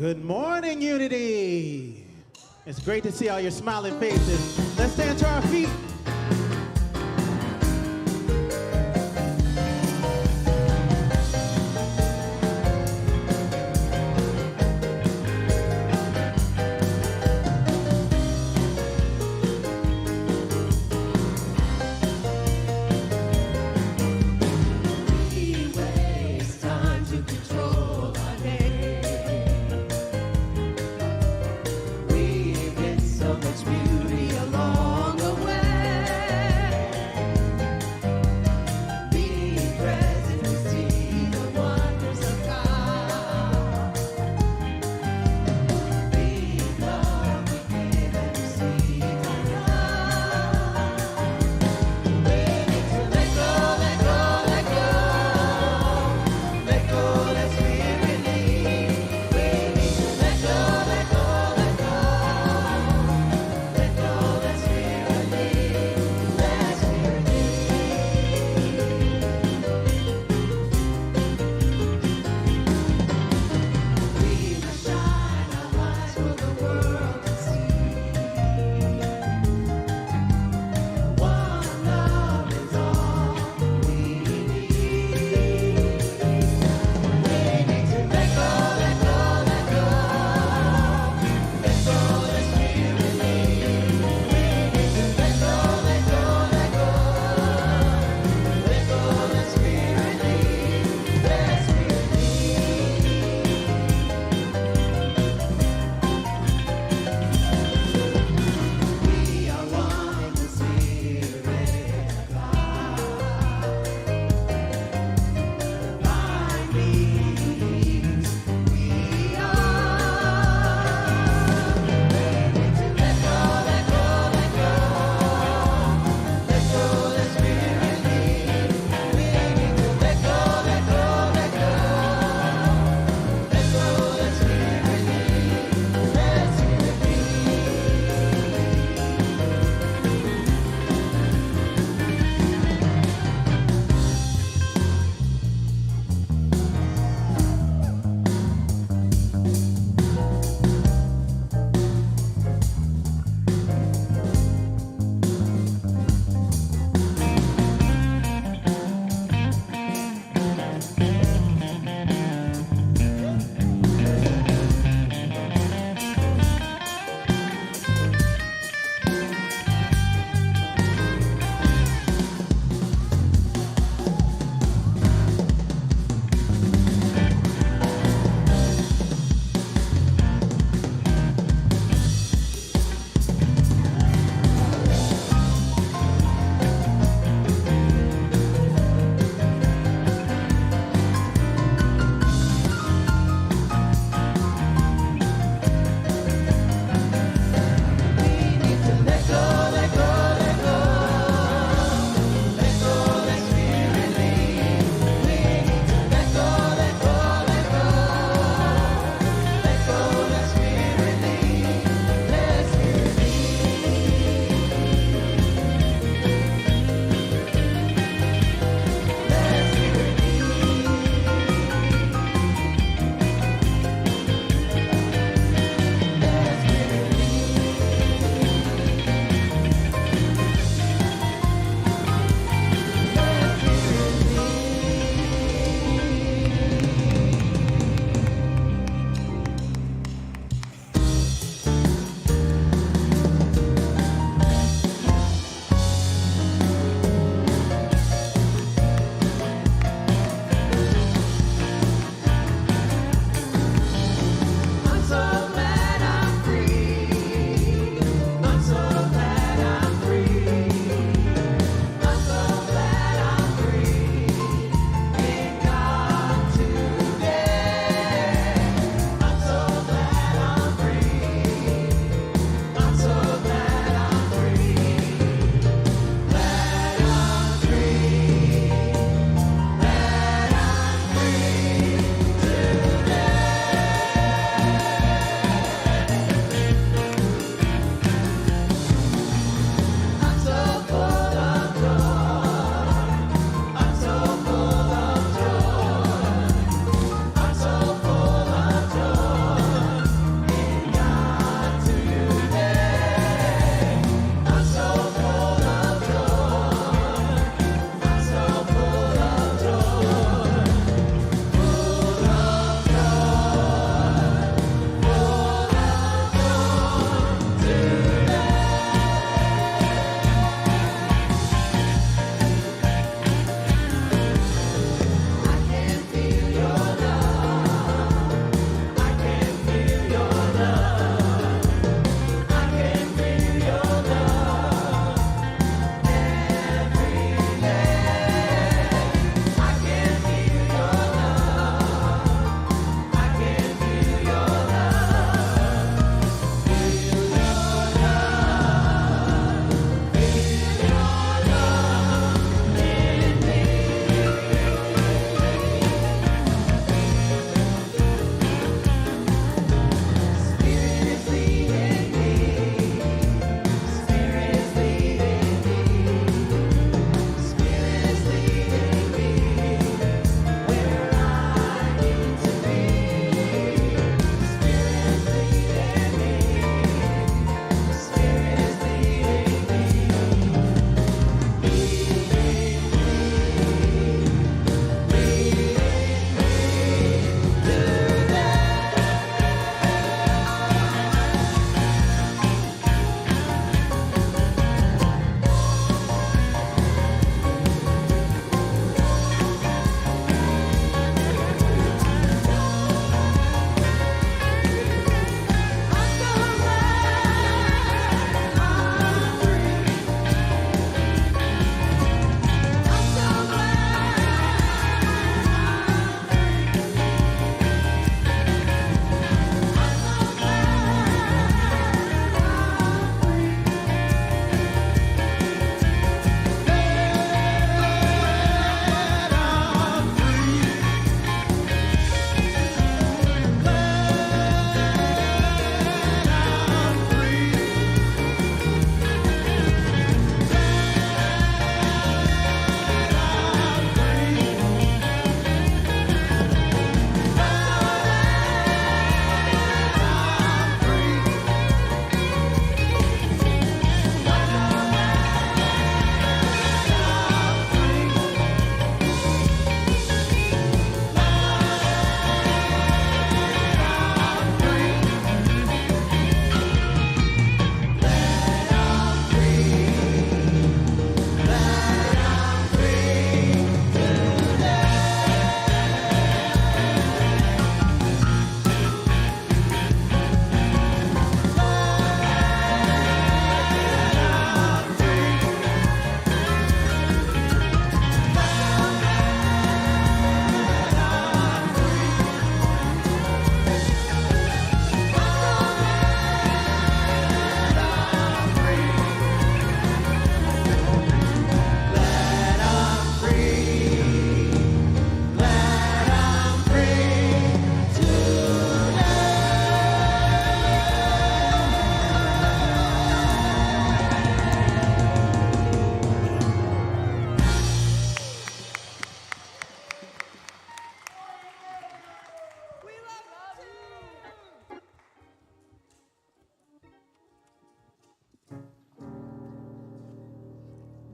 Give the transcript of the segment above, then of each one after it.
Good morning, Unity. It's great to see all your smiling faces. Let's stand to our feet. Beauty along the way.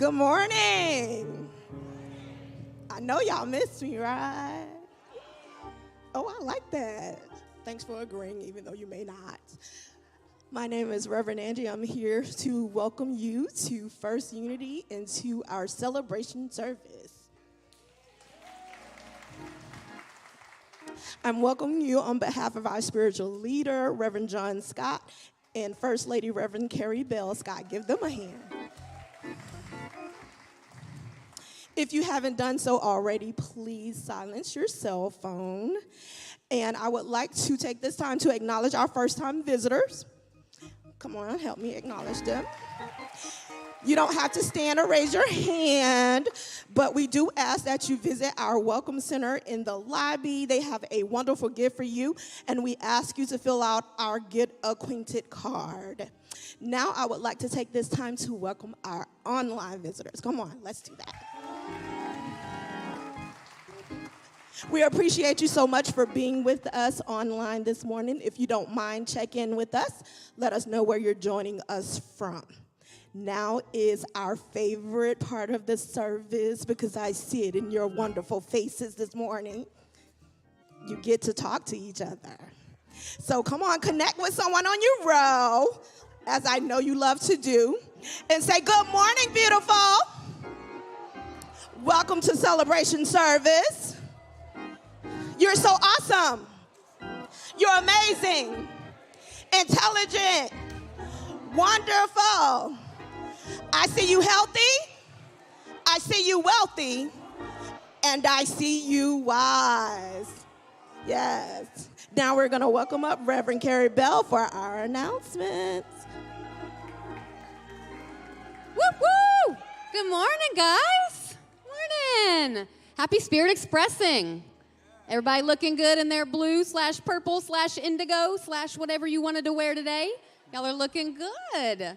Good morning. I know y'all missed me, right? Oh, I like that. Thanks for agreeing, even though you may not. My name is Reverend Angie. I'm here to welcome you to First Unity and to our celebration service. I'm welcoming you on behalf of our spiritual leader, Reverend Jon Scott, and First Lady Reverend Kerri Bell Scott. Give them a hand. If you haven't done so already, please silence your cell phone. And I would like to take this time to acknowledge our first-time visitors. Come on, help me acknowledge them. You don't have to stand or raise your hand, but we do ask that you visit our Welcome Center in the lobby. They have a wonderful gift for you, and we ask you to fill out our Get Acquainted card. Now I would like to take this time to welcome our online visitors. Come on, let's do that. We appreciate you so much for being with us online this morning. If you don't mind, check in with us. Let us know where you're joining us from. Now is our favorite part of the service because I see it in your wonderful faces this morning. You get to talk to each other. So come on, connect with someone on your row, as I know you love to do, and say, good morning, beautiful. Welcome to celebration service. You're so awesome. You're amazing, intelligent, wonderful. I see you healthy, I see you wealthy, and I see you wise. Yes. Now we're going to welcome up Reverend Kerri Bell for our announcements. Woo woo! Good morning, guys. Morning. Happy Spirit Expressing. Everybody looking good in their blue/purple/indigo/whatever you wanted to wear today? Y'all are looking good.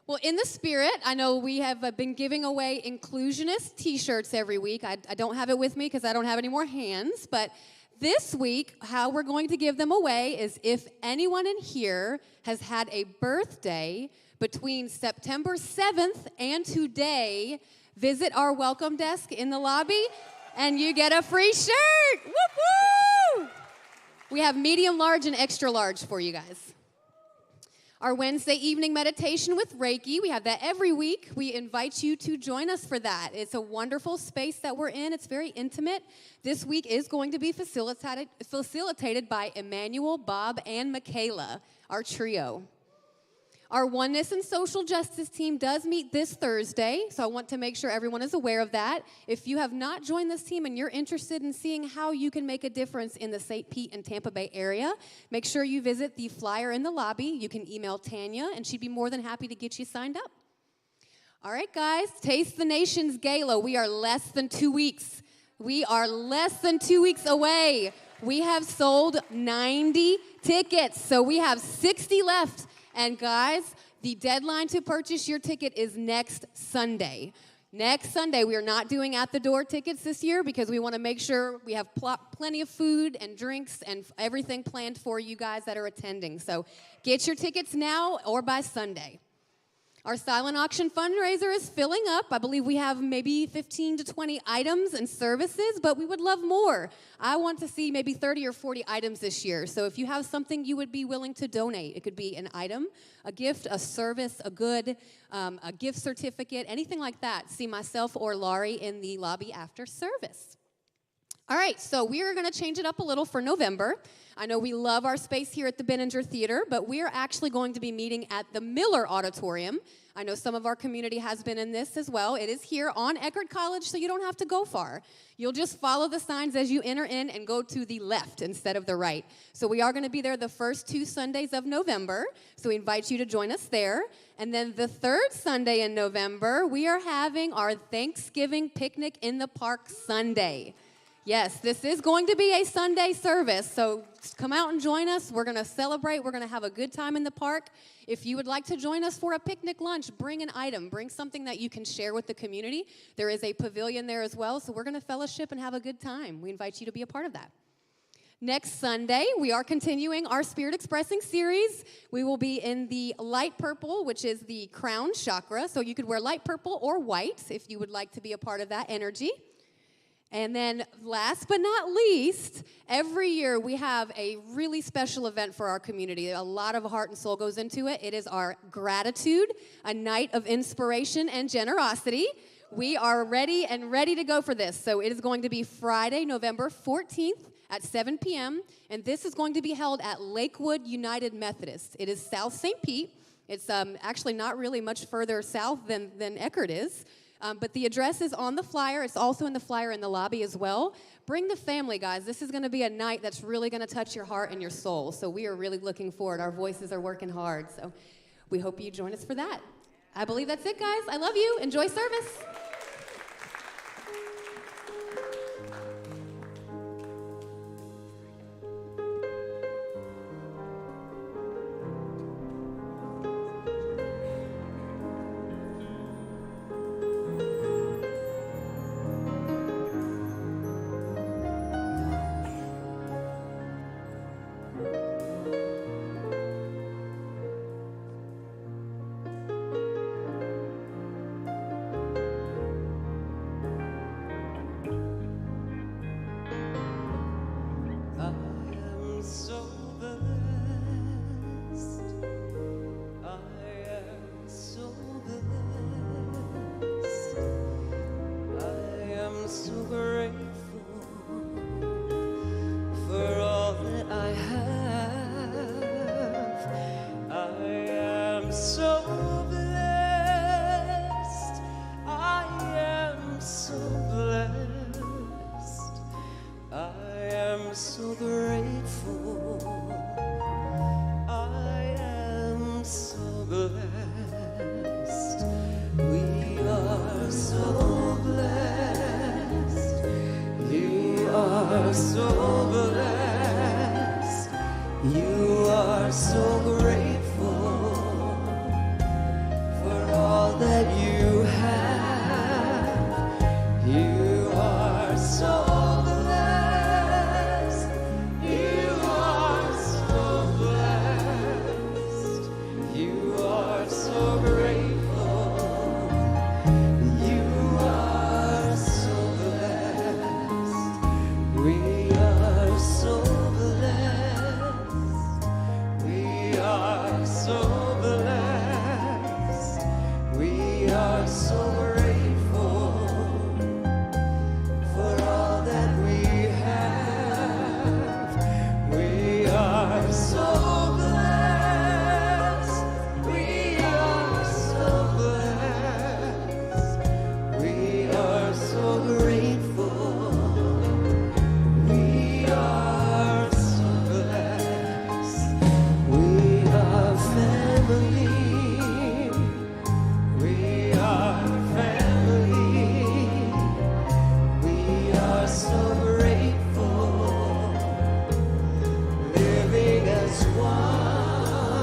Well, in the spirit, I know we have been giving away inclusionist t-shirts every week. I don't have it with me because I don't have any more hands, but this week, how we're going to give them away is if anyone in here has had a birthday between September 7th and today, visit our welcome desk in the lobby, and you get a free shirt. Woo-woo! We have medium, large, and extra large for you guys. Our Wednesday evening meditation with Reiki, we have that every week. We invite you to join us for that. It's a wonderful space that we're in. It's very intimate. This week is going to be facilitated by Emmanuel, Bob, and Michaela, our trio. Our Oneness and Social Justice team does meet this Thursday, so I want to make sure everyone is aware of that. If you have not joined this team and you're interested in seeing how you can make a difference in the St. Pete and Tampa Bay area, make sure you visit the flyer in the lobby. You can email Tanya, and she'd be more than happy to get you signed up. All right, guys, Taste the Nation's Gala. We are less than 2 weeks. We are less than 2 weeks away. We have sold 90 tickets, so we have 60 left. And guys, the deadline to purchase your ticket is next Sunday. Next Sunday, we are not doing at-the-door tickets this year because we want to make sure we have plenty of food and drinks and everything planned for you guys that are attending. So get your tickets now or by Sunday. Our silent auction fundraiser is filling up. I believe we have maybe 15 to 20 items and services, but we would love more. I want to see maybe 30 or 40 items this year. So if you have something you would be willing to donate, it could be an item, a gift, a service, a good, a gift certificate, anything like that. See myself or Laurie in the lobby after service. All right, so we are going to change it up a little for November. I know we love our space here at the Benninger Theater, but we are actually going to be meeting at the Miller Auditorium. I know some of our community has been in this as well. It is here on Eckerd College, so you don't have to go far. You'll just follow the signs as you enter in and go to the left instead of the right. So we are going to be there the first 2 Sundays of November, so we invite you to join us there. And then the third Sunday in November, we are having our Thanksgiving Picnic in the Park Sunday. Yes, this is going to be a Sunday service, so come out and join us. We're going to celebrate. We're going to have a good time in the park. If you would like to join us for a picnic lunch, bring an item. Bring something that you can share with the community. There is a pavilion there as well, so we're going to fellowship and have a good time. We invite you to be a part of that. Next Sunday, we are continuing our Spirit Expressing series. We will be in the light purple, which is the crown chakra. So you could wear light purple or white if you would like to be a part of that energy. And then last but not least, every year we have a really special event for our community. A lot of heart and soul goes into it. It is our gratitude, a night of inspiration and generosity. We are ready to go for this. So it is going to be Friday, November 14th at 7 p.m., and this is going to be held at Lakewood United Methodist. It is South St. Pete. It's actually not really much further south than Eckerd is, but the address is on the flyer. It's also in the flyer in the lobby as well. Bring the family, guys. This is going to be a night that's really going to touch your heart and your soul, so we are really looking forward. Our voices are working hard, so we hope you join us for that. I believe that's it, guys. I love you. Enjoy service. We are so blessed. We are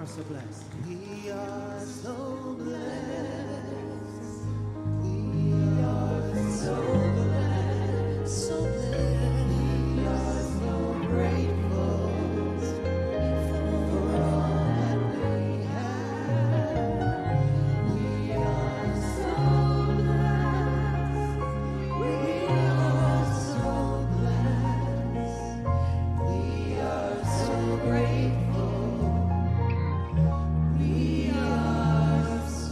so blessed. We are so blessed. So blessed, so blessed. We are so grateful for all that we have. We are so blessed. We are so blessed. We are so grateful. We are so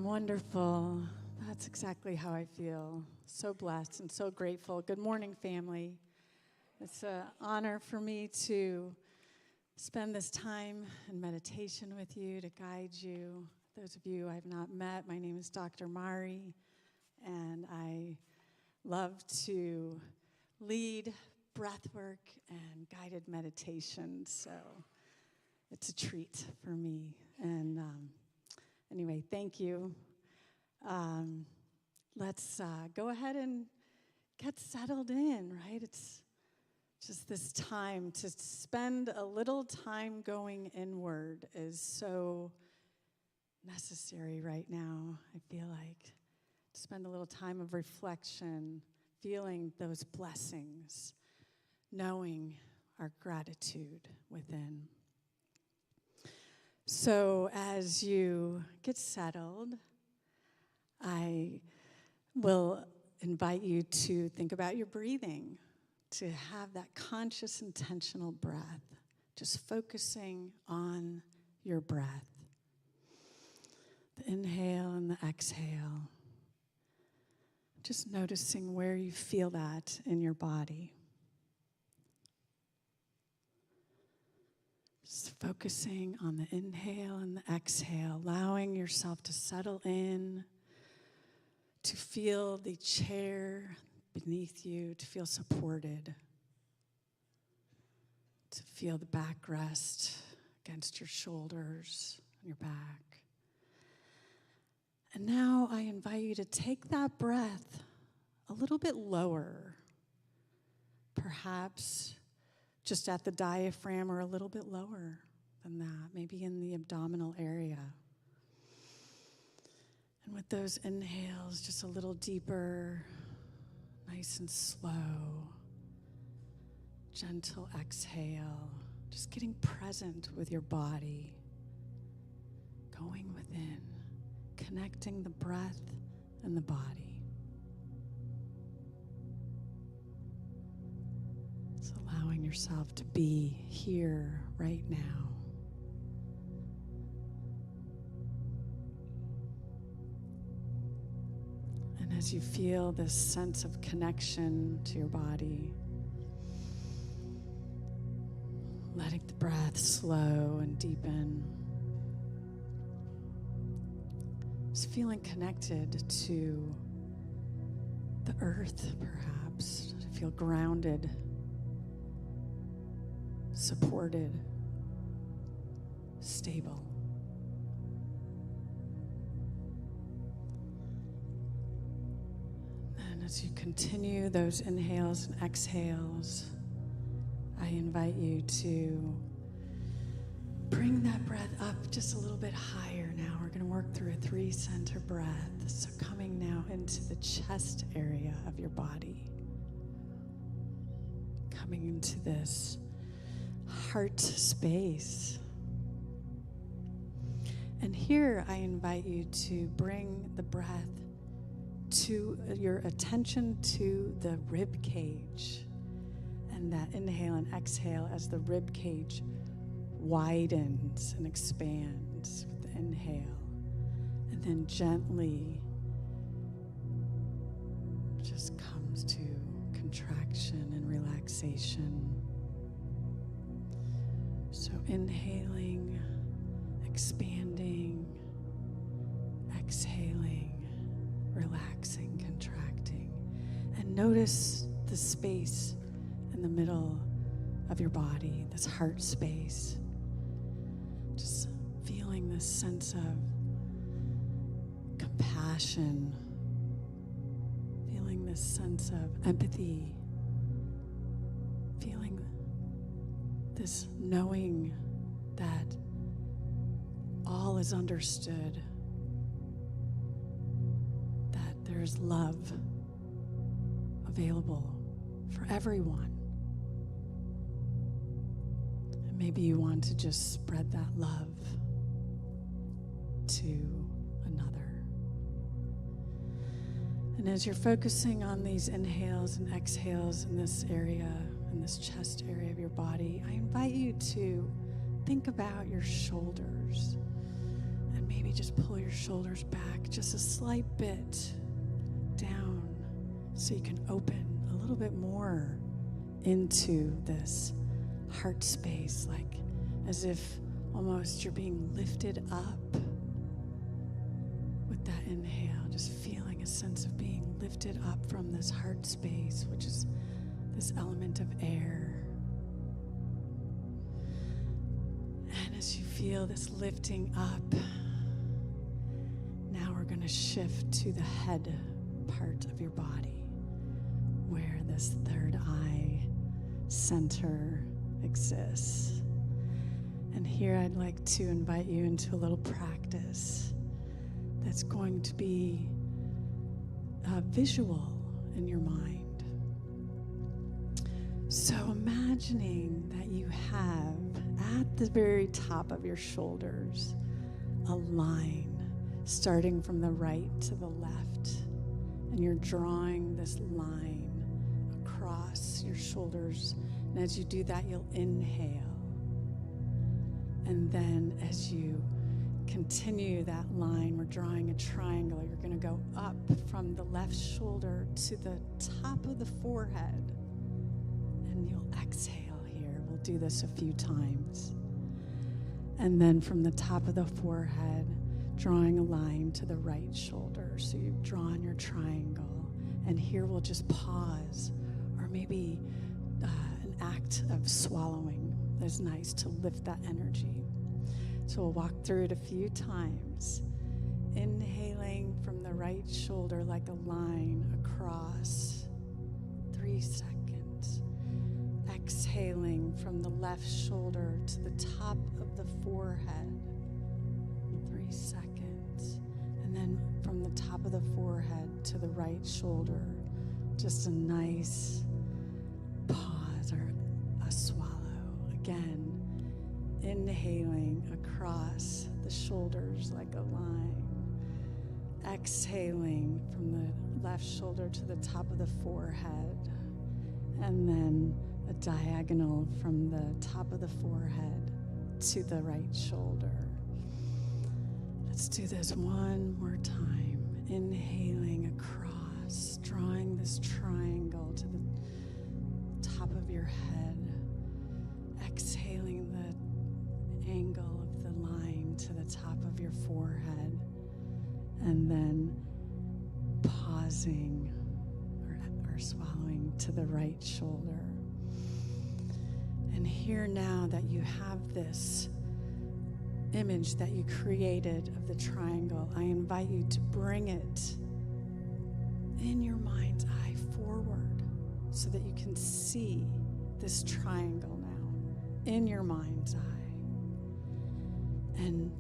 Wonderful. That's exactly how I feel. So blessed and so grateful. Good morning, family. It's an honor for me to spend this time in meditation with you, to guide you. Those of you I have not met, my name is Dr. Mari, and I love to lead breathwork and guided meditation, so it's a treat for me. And anyway, thank you. Let's go ahead and get settled in, right? It's just this time to spend a little time going inward is so necessary right now. I feel like to spend a little time of reflection, feeling those blessings, knowing our gratitude within. So as you get settled, I will invite you to think about your breathing, to have that conscious, intentional breath, just focusing on your breath. The inhale and the exhale. Just noticing where you feel that in your body. Just focusing on the inhale and the exhale, allowing yourself to settle in, to feel the chair beneath you, to feel supported, to feel the backrest against your shoulders and your back. And now I invite you to take that breath a little bit lower, perhaps just at the diaphragm or a little bit lower than that, maybe in the abdominal area. And with those inhales, just a little deeper, nice and slow, gentle exhale, just getting present with your body, going within, connecting the breath and the body. So allowing yourself to be here right now. And as you feel this sense of connection to your body, letting the breath slow and deepen. Just feeling connected to the earth, perhaps, to feel grounded, supported, stable. And as you continue those inhales and exhales, I invite you to bring that breath up just a little bit higher now. We're going to work through a 3-center breath. So coming now into the chest area of your body. Coming into this heart space. And here I invite you to bring the breath to your attention to the rib cage. And that inhale and exhale as the rib cage widens and expands with the inhale. And then gently just comes to contraction and relaxation. So inhaling, expanding, exhaling, relaxing, contracting. And notice the space in the middle of your body, this heart space. Just feeling this sense of compassion compassion, feeling this sense of empathy, feeling this knowing that all is understood, that there's love available for everyone. And maybe you want to just spread that love to another. And as you're focusing on these inhales and exhales in this area, in this chest area of your body, I invite you to think about your shoulders and maybe just pull your shoulders back just a slight bit down so you can open a little bit more into this heart space, like as if almost you're being lifted up with that inhale, just feeling a sense of being lifted up from this heart space, which is this element of air. And as you feel this lifting up, now we're going to shift to the head part of your body, where this third eye center exists. And here I'd like to invite you into a little practice that's going to be visual in your mind. So imagining that you have at the very top of your shoulders a line starting from the right to the left, and you're drawing this line across your shoulders. And as you do that, you'll inhale. And then as you continue that line, we're drawing a triangle. You're going to go up from the left shoulder to the top of the forehead. And you'll exhale here. We'll do this a few times. And then from the top of the forehead, drawing a line to the right shoulder. So you've drawn your triangle. And here we'll just pause, or maybe an act of swallowing is nice to lift that energy. So we'll walk through it a few times. Inhaling from the right shoulder like a line across, 3 seconds. Exhaling from the left shoulder to the top of the forehead, 3 seconds. And then from the top of the forehead to the right shoulder, just a nice pause or a swallow. Again, inhaling across the shoulders like a line. Exhaling from the left shoulder to the top of the forehead. And then a diagonal from the top of the forehead to the right shoulder. Let's do this one more time. Inhaling across, drawing this triangle to the top of your head. Exhaling the angle of the line to the top of your forehead. And then pausing or swallowing to the right shoulder. And here now that you have this image that you created of the triangle, I invite you to bring it in your mind's eye forward so that you can see this triangle now in your mind's eye. And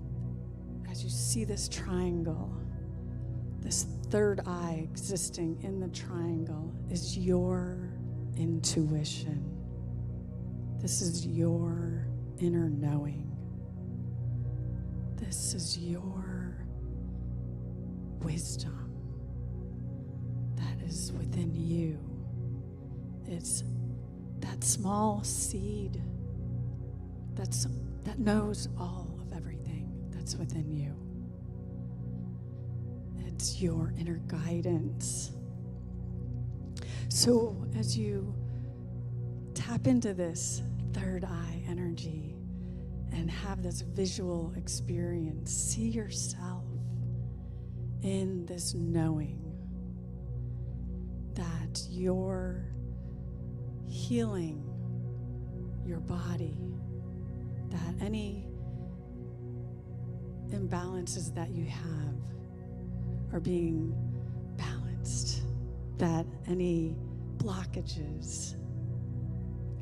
as you see this triangle, this third eye existing in the triangle is your intuition. This is your inner knowing. This is your wisdom that is within you. It's that small seed that knows all of everything that's within you. It's your inner guidance. So as you tap into this third eye energy and have this visual experience, see yourself in this knowing that you're healing your body, that any imbalances that you have are being balanced, that any blockages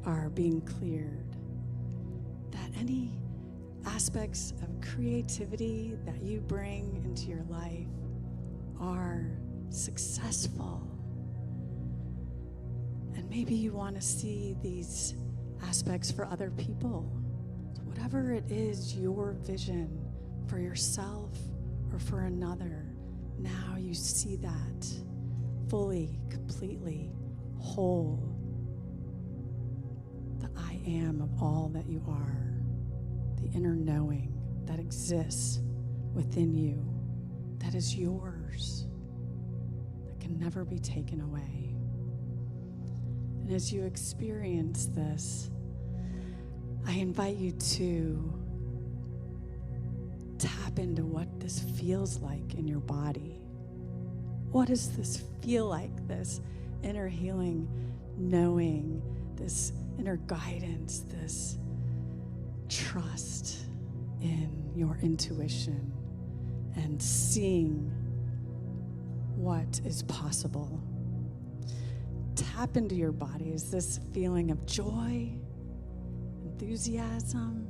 are being cleared, that any aspects of creativity that you bring into your life are successful. And maybe you want to see these aspects for other people. Whatever it is, your vision for yourself or for another, now you see that fully, completely, whole. The I am of all that you are, the inner knowing that exists within you, that is yours, that can never be taken away. And as you experience this, I invite you to tap into what this feels like in your body. What does this feel like, this inner healing, knowing, this inner guidance, this trust in your intuition and seeing what is possible? Tap into your body. Is this feeling of joy, enthusiasm?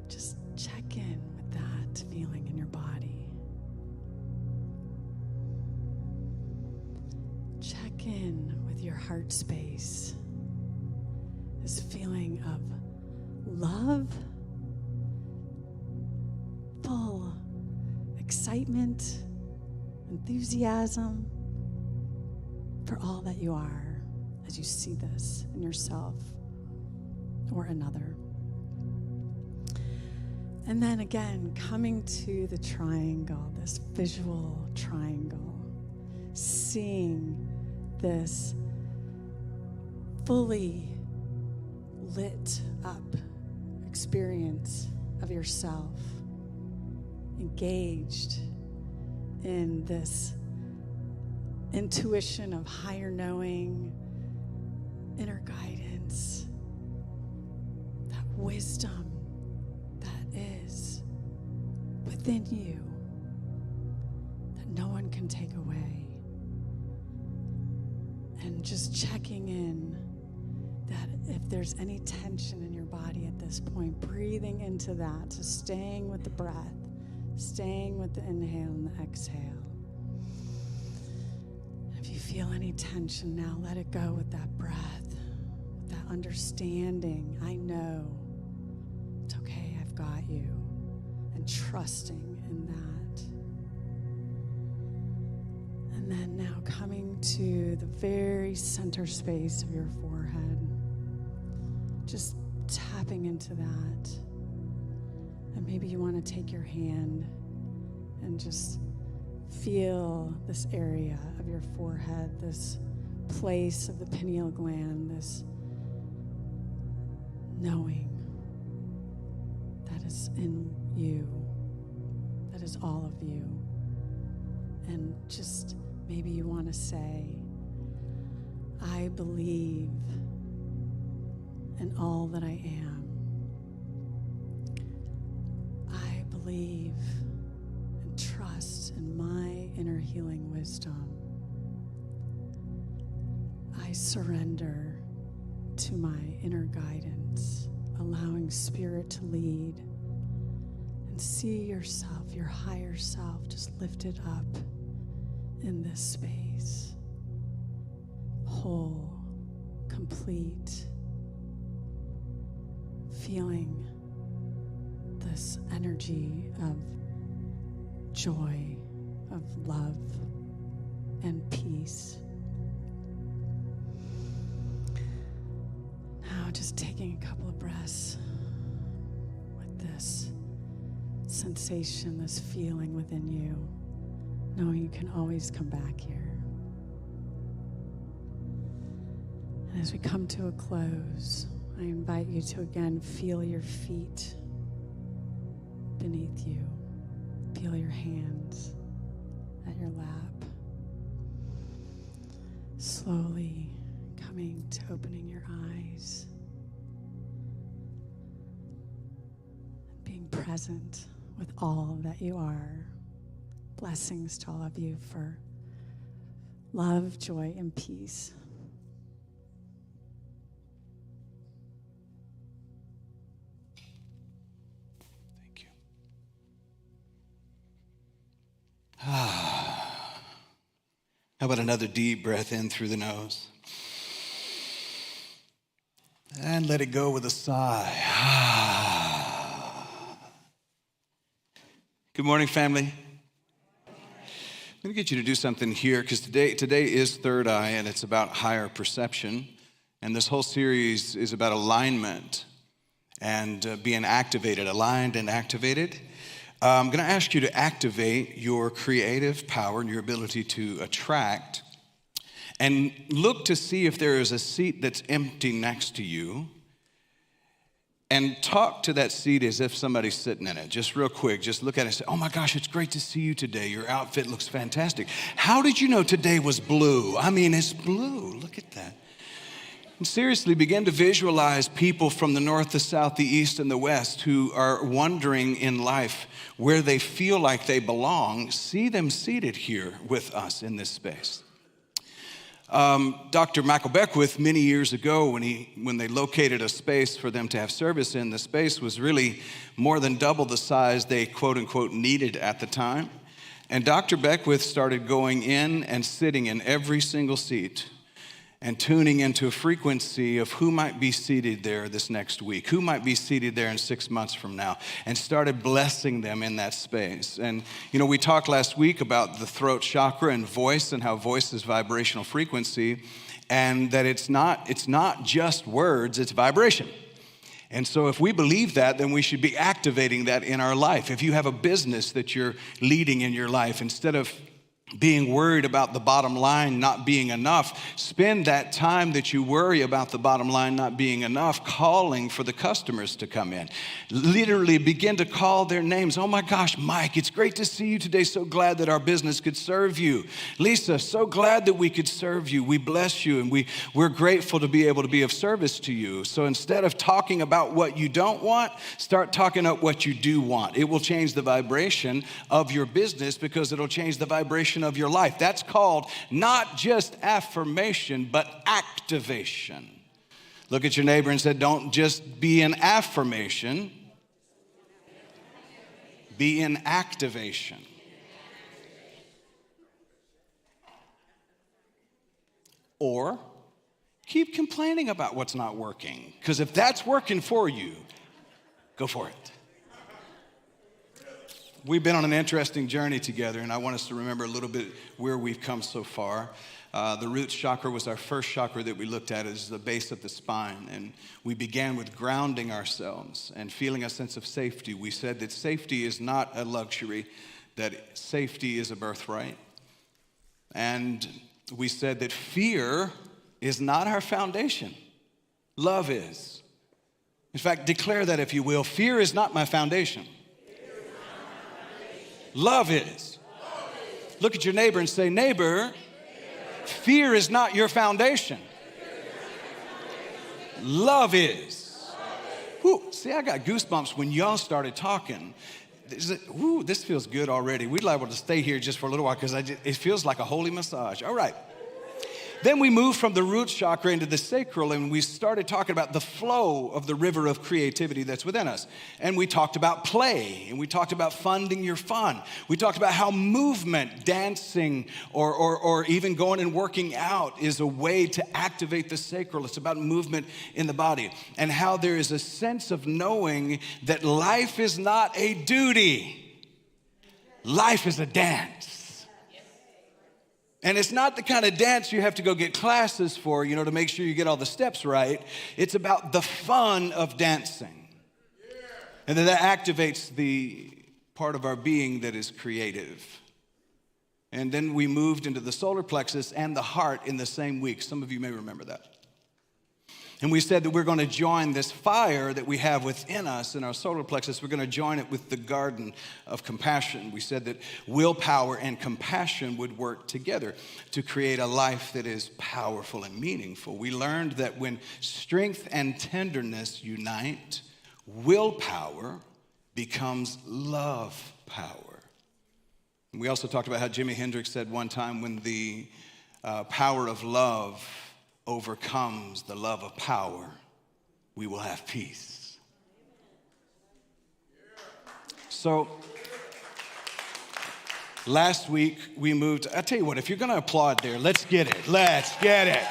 Just check in with that feeling in your body. Check in with your heart space. This feeling of love, full excitement, enthusiasm for all that you are as you see this in yourself or another. And then again, coming to the triangle, this visual triangle, seeing this fully lit up experience of yourself, engaged in this intuition of higher knowing, inner guidance, that wisdom that is within you that no one can take away. And just checking in that if there's any tension in your body at this point, breathing into that, so staying with the breath, staying with the inhale and the exhale. If you feel any tension now, let it go with that breath, with that understanding. I know it's okay, I've got you, and trusting in that. And then now coming to the very center space of your forehead, just tapping into that. And maybe you want to take your hand and just feel this area of your forehead, this place of the pineal gland, this knowing that is in you, that is all of you. And just maybe you want to say, I believe in all that I am. I believe and trust in my inner healing wisdom. I surrender to my inner guidance, allowing Spirit to lead, and see yourself, your higher self, just lifted up in this space, whole, complete, feeling this energy of joy, of love, and peace. Now just taking a couple of breaths with this sensation, this feeling within you, knowing you can always come back here. And as we come to a close, I invite you to again feel your feet beneath you. Feel your hands at your lap. Slowly coming to opening your eyes. Being present with all that you are. Blessings to all of you for love, joy, and peace. Thank you. How about another deep breath in through the nose? And let it go with a sigh. Good morning, family. I'm going to get you to do something here because today is Third Eye, and it's about higher perception. And this whole series is about alignment and being activated, aligned and activated. I'm going to ask you to activate your creative power and your ability to attract, and look to see if there is a seat that's empty next to you, and talk to that seat as if somebody's sitting in it. Just real quick, just look at it and say, oh my gosh, it's great to see you today. Your outfit looks fantastic. How did you know today was blue? I mean, it's blue. Look at that. And seriously, begin to visualize people from the north, the south, the east, and the west who are wondering in life where they feel like they belong. See them seated here with us in this space. Dr. Michael Beckwith, many years ago, when they located a space for them to have service in, the space was really more than double the size they, quote unquote, needed at the time. And Dr. Beckwith started going in and sitting in every single seat and tuning into a frequency of who might be seated there this next week, who might be seated there in 6 months from now, and started blessing them in that space. And, we talked last week about the throat chakra and voice and how voice is vibrational frequency, and that it's not just words, it's vibration. And so if we believe that, then we should be activating that in our life. If you have a business that you're leading in your life, instead of being worried about the bottom line not being enough, spend that time that you worry about the bottom line not being enough calling for the customers to come in. Literally begin to call their names. Oh my gosh, Mike, it's great to see you today. So glad that our business could serve you. Lisa, so glad that we could serve you. We bless you, and we're grateful to be able to be of service to you. So instead of talking about what you don't want, start talking about what you do want. It will change the vibration of your business because it'll change the vibration of your life. That's called not just affirmation, but activation. Look at your neighbor and say, don't just be an affirmation, be in activation. Or keep complaining about what's not working, because if that's working for you, go for it. We've been on an interesting journey together, and I want us to remember a little bit where we've come so far. The root chakra was our first chakra that we looked at as the base of the spine, and we began with grounding ourselves and feeling a sense of safety. We said that safety is not a luxury, that safety is a birthright. And we said that fear is not our foundation. Love is. In fact, declare that if you will. Fear is not my foundation. Love is. Look at your neighbor and say, neighbor, fear is not your foundation. Love is. Whew, see, I got goosebumps when y'all started talking. This feels good already. We'd like to stay here just for a little while because it feels like a holy massage. All right. Then we moved from the root chakra into the sacral, and we started talking about the flow of the river of creativity that's within us. And we talked about play, and we talked about funding your fun. We talked about how movement, dancing, or even going and working out is a way to activate the sacral. It's about movement in the body, and how there is a sense of knowing that life is not a duty. Life is a dance. And it's not the kind of dance you have to go get classes for, to make sure you get all the steps right. It's about the fun of dancing. And then that activates the part of our being that is creative. And then we moved into the solar plexus and the heart in the same week. Some of you may remember that. And we said that we're going to join this fire that we have within us in our solar plexus. We're going to join it with the garden of compassion. We said that willpower and compassion would work together to create a life that is powerful and meaningful. We learned that when strength and tenderness unite, willpower becomes love power. We also talked about how Jimi Hendrix said one time, when the power of love overcomes the love of power, we will have peace. So last week we moved. I tell you what, if you're going to applaud there, let's get it. Let's get it.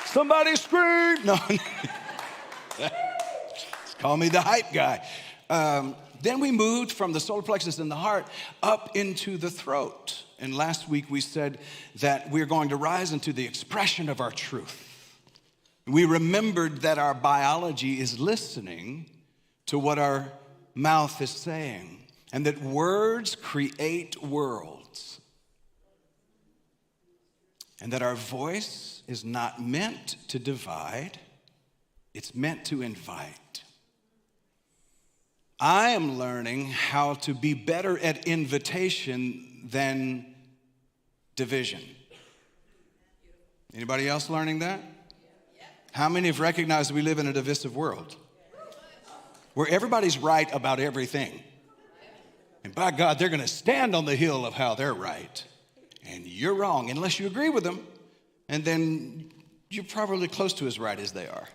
Somebody scream. No. Call me the hype guy. Then we moved from the solar plexus in the heart up into the throat. And last week we said that we're going to rise into the expression of our truth. We remembered that our biology is listening to what our mouth is saying, and that words create worlds, and that our voice is not meant to divide, it's meant to invite. I am learning how to be better at invitation than division. Anybody else learning that? How many have recognized we live in a divisive world where everybody's right about everything? And by God, they're going to stand on the hill of how they're right, and you're wrong unless you agree with them, and then you're probably close to as right as they are.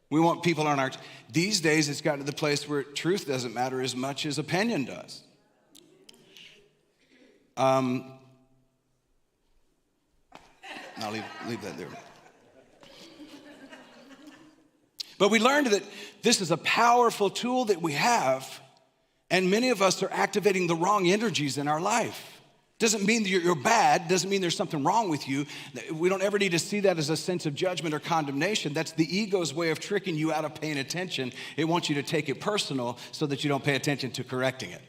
We want people on our... These days, it's gotten to the place where truth doesn't matter as much as opinion does. I'll leave that there. But we learned that this is a powerful tool that we have, and many of us are activating the wrong energies in our life. Doesn't mean that you're bad, doesn't mean there's something wrong with you. We don't ever need to see that as a sense of judgment or condemnation. That's the ego's way of tricking you out of paying attention. It wants you to take it personal so that you don't pay attention to correcting it.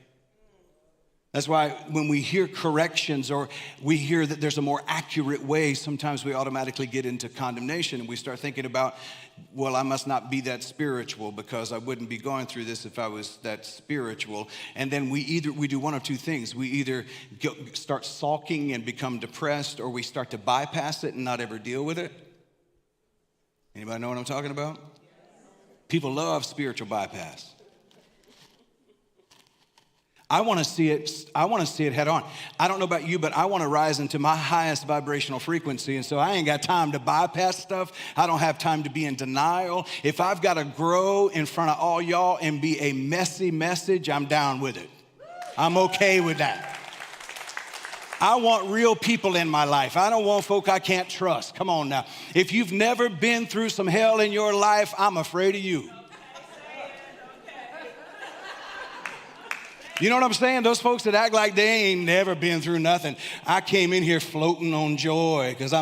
That's why when we hear corrections or we hear that there's a more accurate way, sometimes we automatically get into condemnation and we start thinking about, well, I must not be that spiritual because I wouldn't be going through this if I was that spiritual. And then we do one of two things. We either start sulking and become depressed, or we start to bypass it and not ever deal with it. Anybody know what I'm talking about? People love spiritual bypass. I want to see it head on. I don't know about you, but I want to rise into my highest vibrational frequency. And so I ain't got time to bypass stuff. I don't have time to be in denial. If I've got to grow in front of all y'all and be a messy message, I'm down with it. I'm okay with that. I want real people in my life. I don't want folk I can't trust. Come on now. If you've never been through some hell in your life, I'm afraid of you. You know what I'm saying? Those folks that act like they ain't never been through nothing. I came in here floating on joy because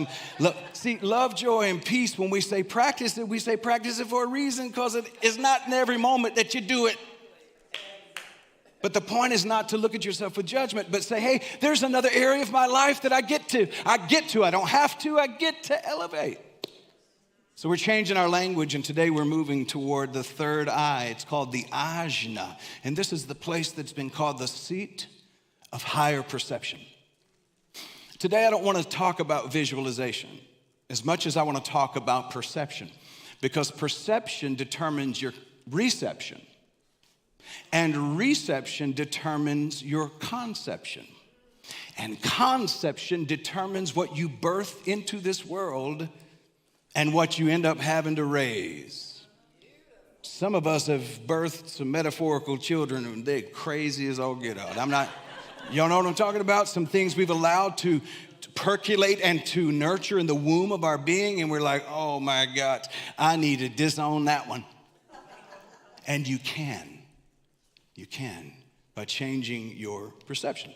love, joy, and peace. When we say practice it for a reason, because it's not in every moment that you do it. But the point is not to look at yourself with judgment, but say, hey, there's another area of my life that I get to. I don't have to. I get to elevate. So we're changing our language, and today we're moving toward the third eye. It's called the ajna, and this is the place that's been called the seat of higher perception. Today I don't want to talk about visualization as much as I want to talk about perception, because perception determines your reception, and reception determines your conception, and conception determines what you birth into this world and what you end up having to raise. Some of us have birthed some metaphorical children and they're crazy as all get out. Y'all know what I'm talking about? Some things we've allowed to percolate and to nurture in the womb of our being, and we're like, oh my God, I need to disown that one. And you can by changing your perception.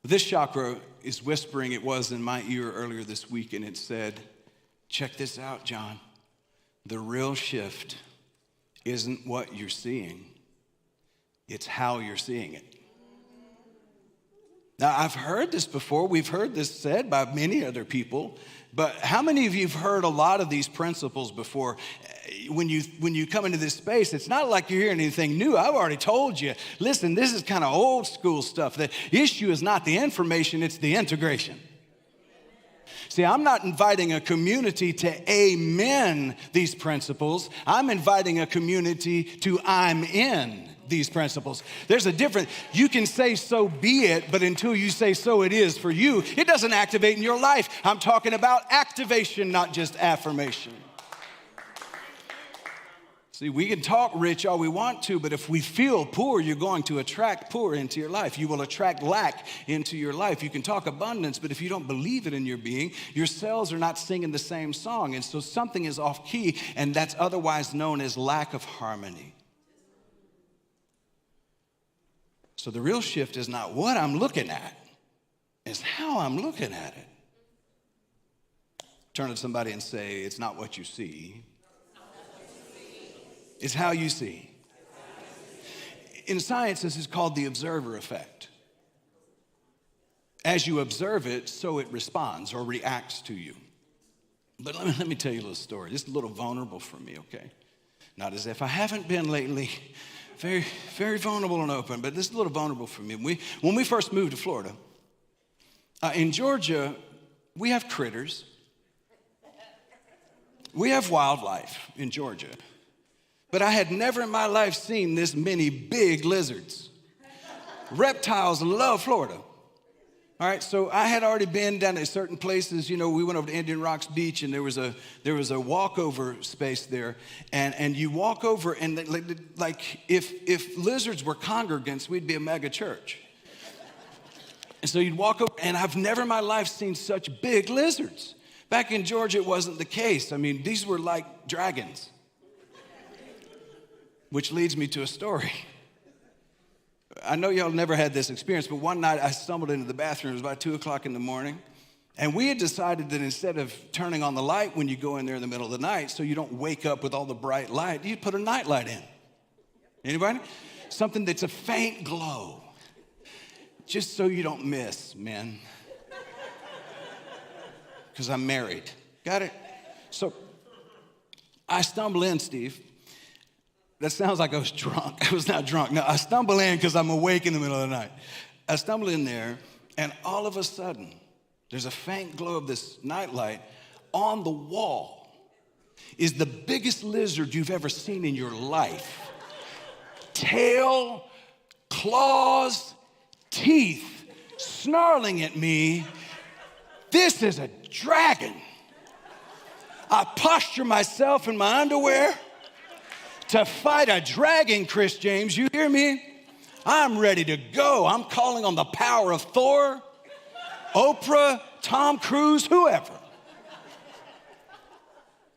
This chakra is whispering, it was in my ear earlier this week, and it said, check this out, John. The real shift isn't what you're seeing, it's how you're seeing it. Now, I've heard this before. We've heard this said by many other people, but how many of you have heard a lot of these principles before? When you come into this space, it's not like you're hearing anything new. I've already told you, listen, this is kind of old school stuff. The issue is not the information, it's the integration. See, I'm not inviting a community to amen these principles. I'm inviting a community to I'm in these principles. There's a difference. You can say so be it, but until you say so it is for you, it doesn't activate in your life. I'm talking about activation, not just affirmation. See, we can talk rich all we want to, but if we feel poor, you're going to attract poor into your life. You will attract lack into your life. You can talk abundance, but if you don't believe it in your being, your cells are not singing the same song. And so something is off key, and that's otherwise known as lack of harmony. So the real shift is not what I'm looking at, it's how I'm looking at it. Turn to somebody and say, it's not what you see. It's how you see. In science, this is called the observer effect. As you observe it, so it responds or reacts to you. But let me tell you a little story. Just a little vulnerable for me, okay? Not as if I haven't been lately. Very, very vulnerable and open, but this is a little vulnerable for me. When we first moved to Florida, in Georgia, we have critters. We have wildlife in Georgia. But I had never in my life seen this many big lizards. Reptiles love Florida. All right, so I had already been down at certain places. You know, we went over to Indian Rocks Beach, and there was a walkover space there, and you walk over, and like if lizards were congregants, we'd be a mega church. And so you'd walk over, and I've never in my life seen such big lizards. Back in Georgia, it wasn't the case. I mean, these were like dragons. Which leads me to a story. I know y'all never had this experience, but one night I stumbled into the bathroom. It was about 2 o'clock in the morning. And we had decided that instead of turning on the light when you go in there in the middle of the night, so you don't wake up with all the bright light, you put a night light in. Anybody? Something that's a faint glow. Just so you don't miss, men. Because I'm married. Got it? So I stumble in, Steve. That sounds like I was drunk. I was not drunk. No, I stumble in because I'm awake in the middle of the night. I stumble in there, and all of a sudden, there's a faint glow of this nightlight. On the wall is the biggest lizard you've ever seen in your life. Tail, claws, teeth, snarling at me. This is a dragon. I posture myself in my underwear to fight a dragon, Chris James. You hear me? I'm ready to go. I'm calling on the power of Thor, Oprah, Tom Cruise, whoever.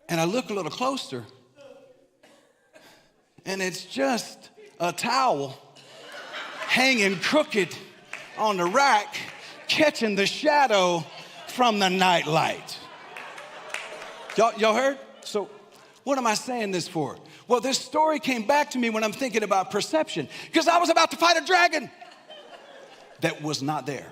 And I look a little closer, and it's just a towel hanging crooked on the rack, catching the shadow from the nightlight. Y'all heard? So what am I saying this for? Well, this story came back to me when I'm thinking about perception, because I was about to fight a dragon that was not there.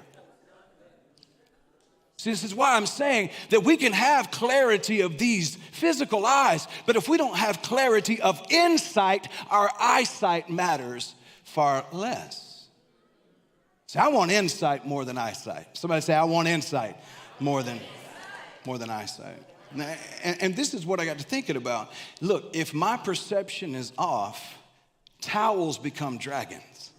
See, this is why I'm saying that we can have clarity of these physical eyes, but if we don't have clarity of insight, our eyesight matters far less. See, I want insight more than eyesight. Somebody say, I want insight more than eyesight. And this is what I got to thinking about. Look, if my perception is off, towels become dragons,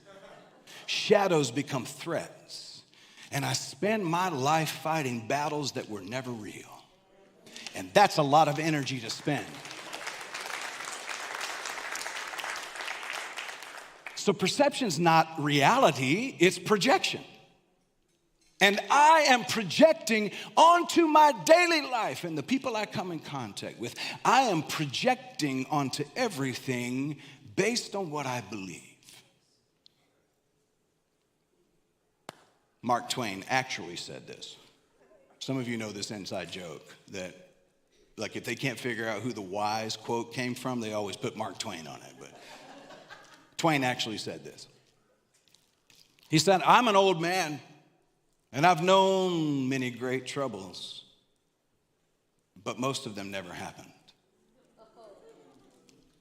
shadows become threats, and I spend my life fighting battles that were never real. And that's a lot of energy to spend. So perception's not reality, it's projection. And I am projecting onto my daily life and the people I come in contact with. I am projecting onto everything based on what I believe. Mark Twain actually said this. Some of you know this inside joke that, like, if they can't figure out who the wise quote came from, they always put Mark Twain on it. But Twain actually said this. He said, I'm an old man, and I've known many great troubles, but most of them never happened.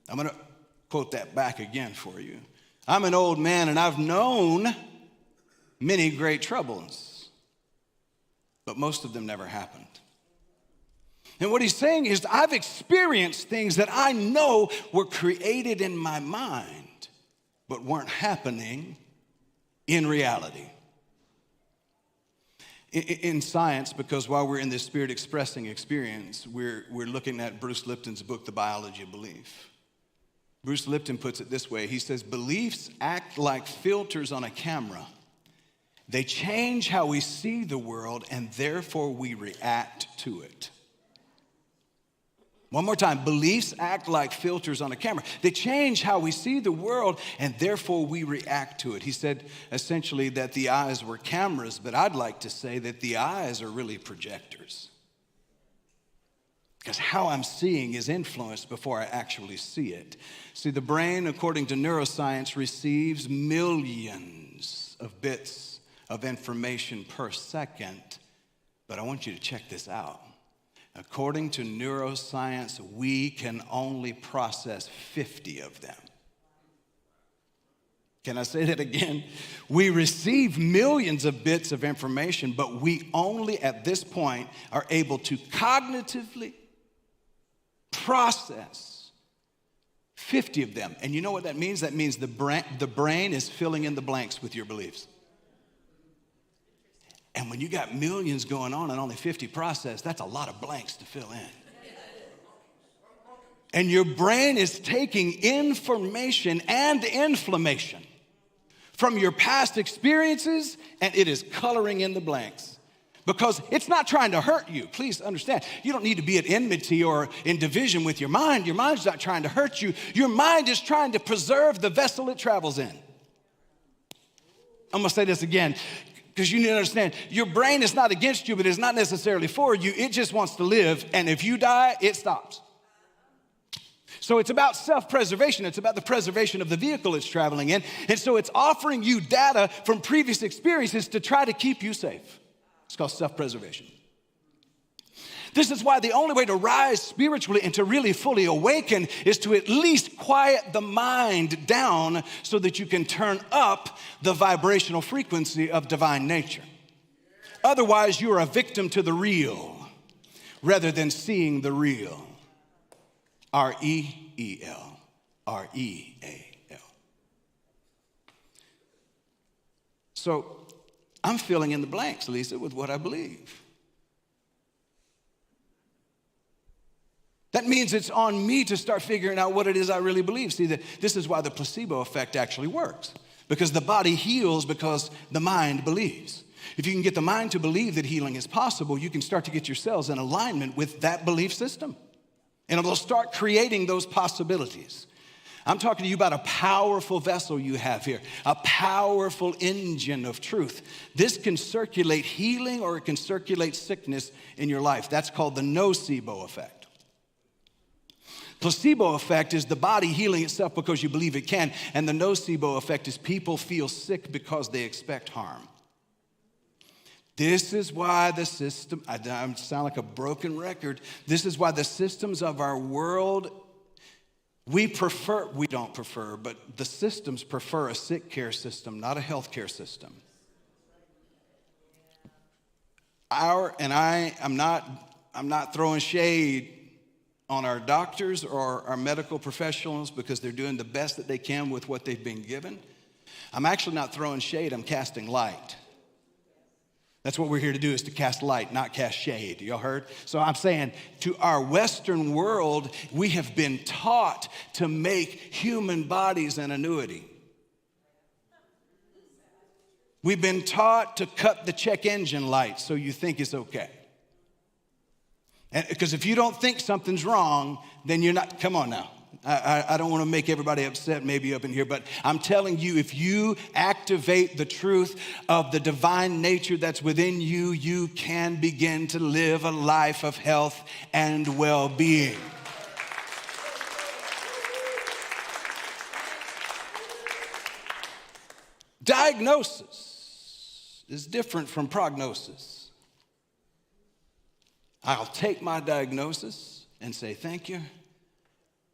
I'm going to quote that back again for you. I'm an old man, and I've known many great troubles, but most of them never happened. And what he's saying is, I've experienced things that I know were created in my mind, but weren't happening in reality. In science, because while we're in this spirit expressing experience, we're looking at Bruce Lipton's book, The Biology of Belief. Bruce Lipton puts it this way. He says, beliefs act like filters on a camera. They change how we see the world, and therefore we react to it. One more time, beliefs act like filters on a camera. They change how we see the world, and therefore we react to it. He said essentially that the eyes were cameras, but I'd like to say that the eyes are really projectors. Because how I'm seeing is influenced before I actually see it. See, the brain, according to neuroscience, receives millions of bits of information per second. But I want you to check this out. According to neuroscience, we can only process 50 of them. Can I say that again? We receive millions of bits of information, but we only at this point are able to cognitively process 50 of them. And you know what that means? That means the brain is filling in the blanks with your beliefs. And when you got millions going on and only 50 processed, that's a lot of blanks to fill in. And your brain is taking information and inflammation from your past experiences, and it is coloring in the blanks. Because it's not trying to hurt you. Please understand, you don't need to be at enmity or in division with your mind. Your mind's not trying to hurt you. Your mind is trying to preserve the vessel it travels in. I'm gonna say this again, because you need to understand, your brain is not against you, but it's not necessarily for you. It just wants to live, and if you die, it stops. So it's about self-preservation. It's about the preservation of the vehicle it's traveling in. And so it's offering you data from previous experiences to try to keep you safe. It's called self-preservation. This is why the only way to rise spiritually and to really fully awaken is to at least quiet the mind down so that you can turn up the vibrational frequency of divine nature. Otherwise, you're a victim to the real rather than seeing the real. R-E-E-L. R-E-A-L. So I'm filling in the blanks, Lisa, with what I believe. That means it's on me to start figuring out what it is I really believe. See, this is why the placebo effect actually works. Because the body heals because the mind believes. If you can get the mind to believe that healing is possible, you can start to get your cells in alignment with that belief system. And it'll start creating those possibilities. I'm talking to you about a powerful vessel you have here, a powerful engine of truth. This can circulate healing or it can circulate sickness in your life. That's called the nocebo effect. Placebo effect is the body healing itself because you believe it can, and the nocebo effect is people feel sick because they expect harm. This is why the system, I sound like a broken record. This is why the systems of our world, we don't prefer, but the systems prefer a sick care system, not a health care system. I'm not throwing shade on our doctors or our medical professionals because they're doing the best that they can with what they've been given. I'm actually not throwing shade, I'm casting light. That's what we're here to do, is to cast light, not cast shade. Y'all heard? So I'm saying to our Western world, we have been taught to make human bodies an annuity. We've been taught to cut the check engine light so you think it's okay. Because if you don't think something's wrong, then you're not, come on now. I don't want to make everybody upset maybe up in here, but I'm telling you, if you activate the truth of the divine nature that's within you, you can begin to live a life of health and well-being. Diagnosis is different from prognosis. I'll take my diagnosis and say thank you,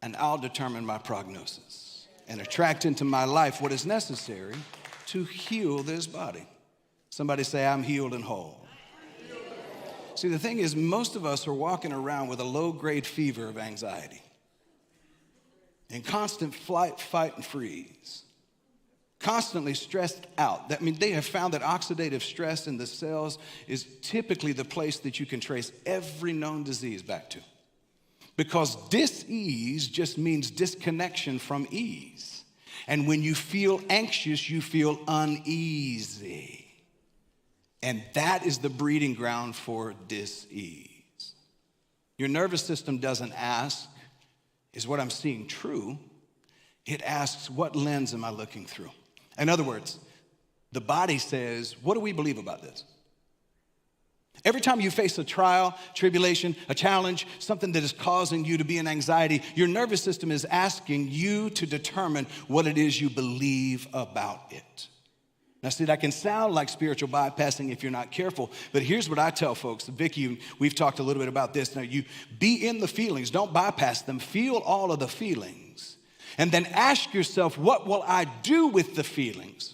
and I'll determine my prognosis and attract into my life what is necessary to heal this body. Somebody say, I'm healed and whole. See, the thing is, most of us are walking around with a low-grade fever of anxiety in constant flight, fight, and freeze. Constantly stressed out. I mean, they have found that oxidative stress in the cells is typically the place that you can trace every known disease back to. Because dis-ease just means disconnection from ease. And when you feel anxious, you feel uneasy. And that is the breeding ground for dis-ease. Your nervous system doesn't ask, is what I'm seeing true? It asks, what lens am I looking through? In other words, the body says, what do we believe about this? Every time you face a trial, tribulation, a challenge, something that is causing you to be in anxiety, your nervous system is asking you to determine what it is you believe about it. Now, see, that can sound like spiritual bypassing if you're not careful, but here's what I tell folks. Vicky, we've talked a little bit about this. Now, you be in the feelings. Don't bypass them. Feel all of the feelings. And then ask yourself, what will I do with the feelings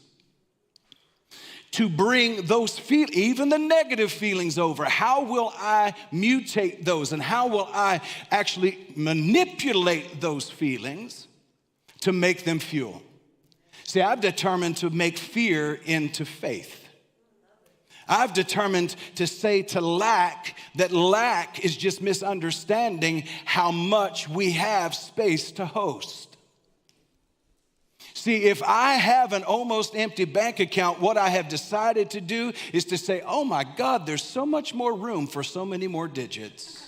to bring those feelings, even the negative feelings, over? How will I mutate those, and how will I actually manipulate those feelings to make them fuel? See, I've determined to make fear into faith. I've determined to say to lack that lack is just misunderstanding how much we have space to host. See, if I have an almost empty bank account, what I have decided to do is to say, oh my God, there's so much more room for so many more digits.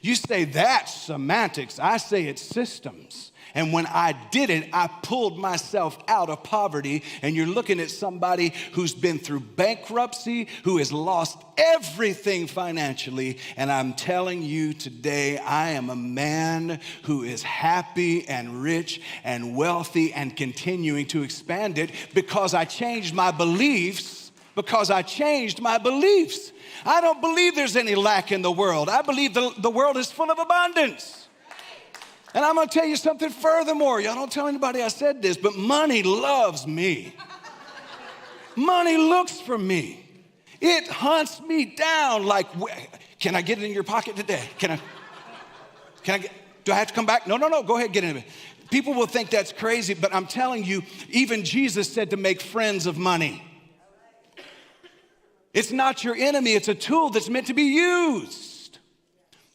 You say that's semantics. I say it's systems. And when I did it, I pulled myself out of poverty. And you're looking at somebody who's been through bankruptcy, who has lost everything financially. And I'm telling you today, I am a man who is happy and rich and wealthy and continuing to expand it because I changed my beliefs. I don't believe there's any lack in the world. I believe the world is full of abundance. And I'm going to tell you something furthermore. Y'all don't tell anybody I said this, but money loves me. Money looks for me. It hunts me down like, can I get it in your pocket today? Do I have to come back? No, go ahead, get in it. People will think that's crazy, but I'm telling you, even Jesus said to make friends of money. It's not your enemy. It's a tool that's meant to be used.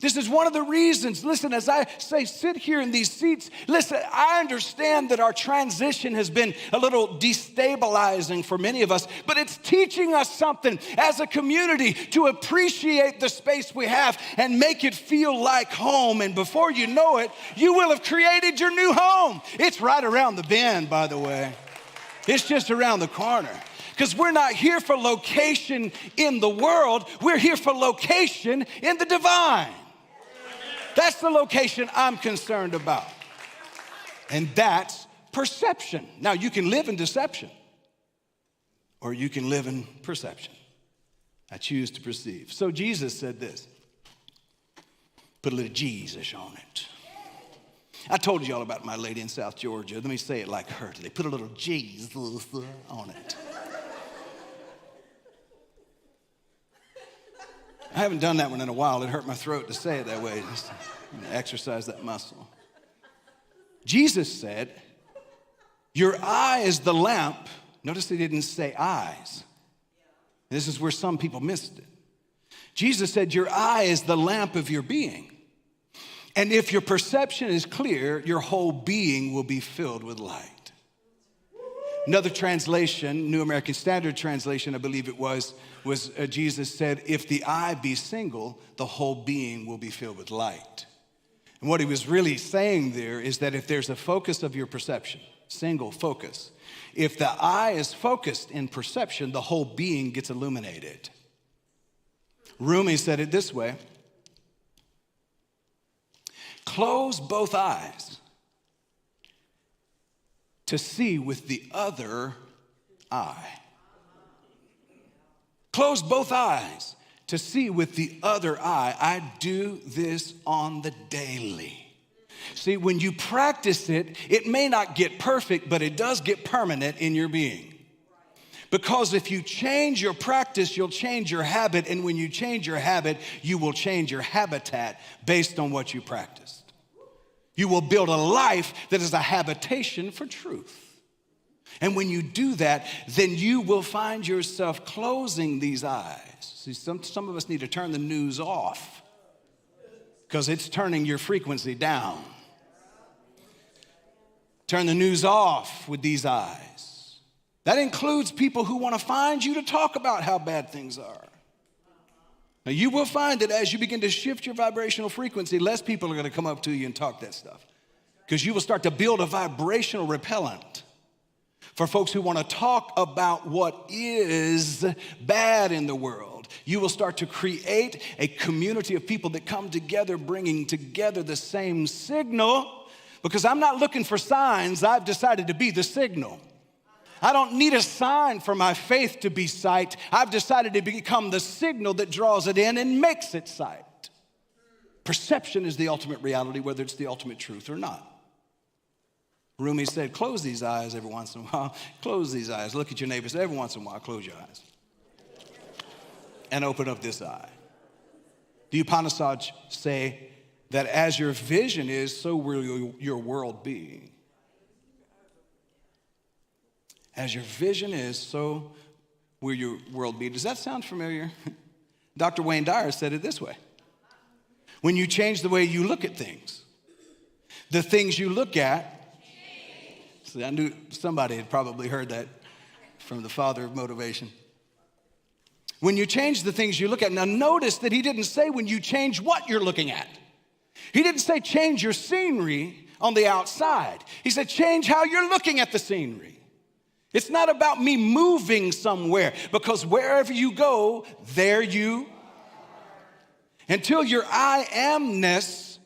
This is one of the reasons, listen, as I say, sit here in these seats, listen, I understand that our transition has been a little destabilizing for many of us, but it's teaching us something as a community to appreciate the space we have and make it feel like home. And before you know it, you will have created your new home. It's right around the bend, by the way. It's just around the corner. Because we're not here for location in the world. We're here for location in the divine. That's the location I'm concerned about. And that's perception. Now, you can live in deception, or you can live in perception. I choose to perceive. So Jesus said this. Put a little Jesus on it. I told you all about my lady in South Georgia. Let me say it like her. They put a little Jesus on it. I haven't done that one in a while. It hurt my throat to say it that way. Just exercise that muscle. Jesus said, your eye is the lamp. Notice he didn't say eyes. This is where some people missed it. Jesus said, your eye is the lamp of your being. And if your perception is clear, your whole being will be filled with light. Another translation, New American Standard Translation, I believe it was Jesus said, if the eye be single, the whole being will be filled with light. And what he was really saying there is that if there's a focus of your perception, single focus, if the eye is focused in perception, the whole being gets illuminated. Rumi said it this way, close both eyes to see with the other eye. Close both eyes to see with the other eye. I do this on the daily. See, when you practice it, it may not get perfect, but it does get permanent in your being. Because if you change your practice, you'll change your habit. And when you change your habit, you will change your habitat based on what you practiced. You will build a life that is a habitation for truth. And when you do that, then you will find yourself closing these eyes. See, some of us need to turn the news off because it's turning your frequency down. Turn the news off with these eyes. That includes people who want to find you to talk about how bad things are. Now, you will find that as you begin to shift your vibrational frequency, less people are going to come up to you and talk that stuff because you will start to build a vibrational repellent for folks who want to talk about what is bad in the world. You will start to create a community of people that come together, bringing together the same signal, because I'm not looking for signs. I've decided to be the signal. I don't need a sign for my faith to be sight. I've decided to become the signal that draws it in and makes it sight. Perception is the ultimate reality, whether it's the ultimate truth or not. Rumi said, close these eyes every once in a while. Close these eyes. Look at your neighbor. Say, every once in a while, close your eyes. And open up this eye. The Upanishads say that as your vision is, so will your world be. As your vision is, so will your world be. Does that sound familiar? Dr. Wayne Dyer said it this way. When you change the way you look at things, the things you look at, see, I knew somebody had probably heard that from the father of motivation. When you change the things you look at, now notice that he didn't say when you change what you're looking at. He didn't say change your scenery on the outside. He said change how you're looking at the scenery. It's not about me moving somewhere, because wherever you go, there you are. Until your I amness,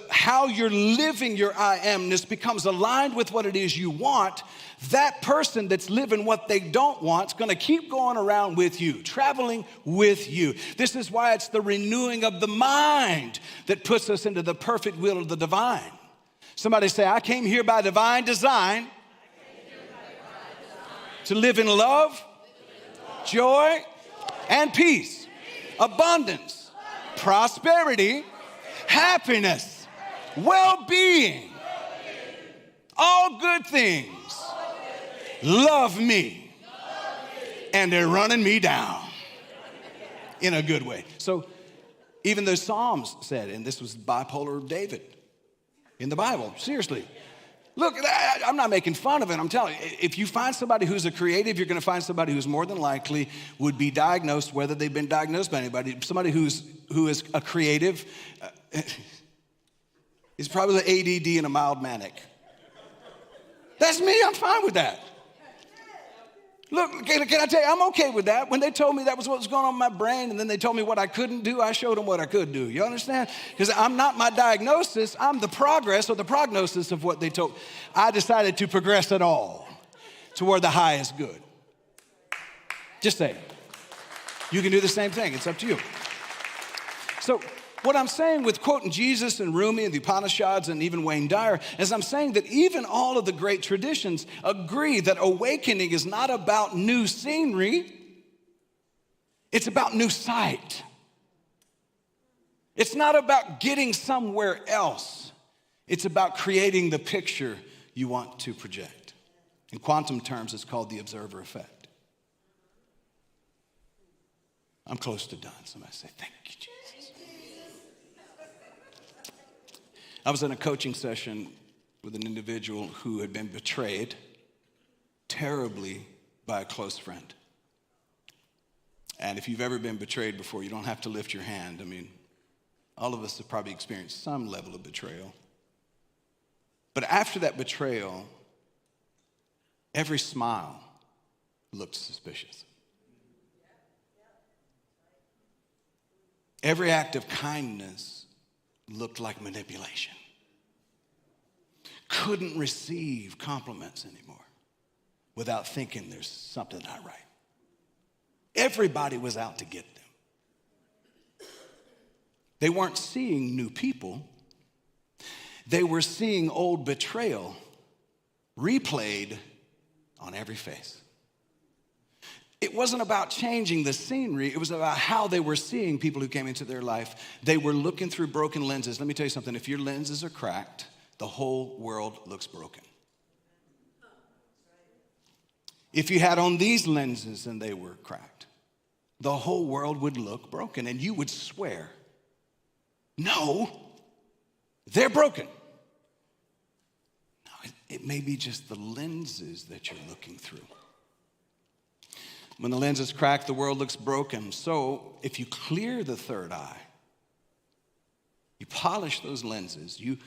how you're living your I amness becomes aligned with what it is you want, that person that's living what they don't want is going to keep going around with you, traveling with you. This is why it's the renewing of the mind that puts us into the perfect will of the divine. Somebody say, I came here by divine design to live in love, joy, and peace, abundance, prosperity, happiness, well-being, all good things. Love me. And they're running me down in a good way. So even the Psalms said, and this was bipolar David in the Bible, seriously. Look, I'm not making fun of it. I'm telling you, if you find somebody who's a creative, you're going to find somebody who's more than likely would be diagnosed, whether they've been diagnosed by anybody. Somebody who is a creative is probably ADD and a mild manic. That's me. I'm fine with that. Look, can I tell you, I'm okay with that. When they told me that was what was going on in my brain, and then they told me what I couldn't do, I showed them what I could do. You understand? Because I'm not my diagnosis. I'm the progress or the prognosis of what they told. I decided to progress it all toward the highest good. Just say it. You can do the same thing. It's up to you. So what I'm saying with quoting Jesus and Rumi and the Upanishads and even Wayne Dyer is I'm saying that even all of the great traditions agree that awakening is not about new scenery. It's about new sight. It's not about getting somewhere else. It's about creating the picture you want to project. In quantum terms, it's called the observer effect. I'm close to done. Somebody say, thank you, Jesus. I was in a coaching session with an individual who had been betrayed terribly by a close friend. And if you've ever been betrayed before, you don't have to lift your hand. I mean, all of us have probably experienced some level of betrayal. But after that betrayal, every smile looked suspicious. Every act of kindness looked like manipulation. Couldn't receive compliments anymore without thinking there's something not right. Everybody was out to get them. They weren't seeing new people. They were seeing old betrayal replayed on every face. It wasn't about changing the scenery. It was about how they were seeing people who came into their life. They were looking through broken lenses. Let me tell you something. If your lenses are cracked, the whole world looks broken. If you had on these lenses and they were cracked, the whole world would look broken, and you would swear, no, they're broken. No, it may be just the lenses that you're looking through. When the lens is cracked, the world looks broken. So if you clear the third eye, you polish those lenses, you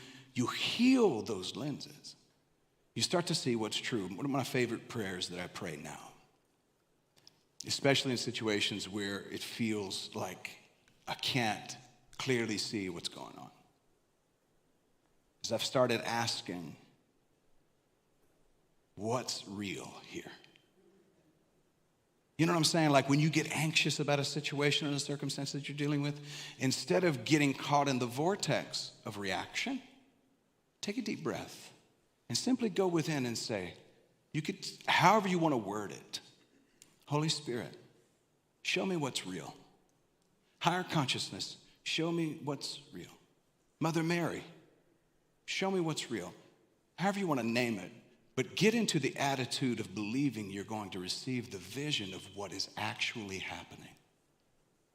heal those lenses, you start to see what's true. One of my favorite prayers that I pray now, especially in situations where it feels like I can't clearly see what's going on, is I've started asking, what's real here? You know what I'm saying? Like when you get anxious about a situation or a circumstance that you're dealing with, instead of getting caught in the vortex of reaction, take a deep breath and simply go within and say, you could, however you want to word it, Holy Spirit, show me what's real. Higher consciousness, show me what's real. Mother Mary, show me what's real. However you want to name it. But get into the attitude of believing you're going to receive the vision of what is actually happening,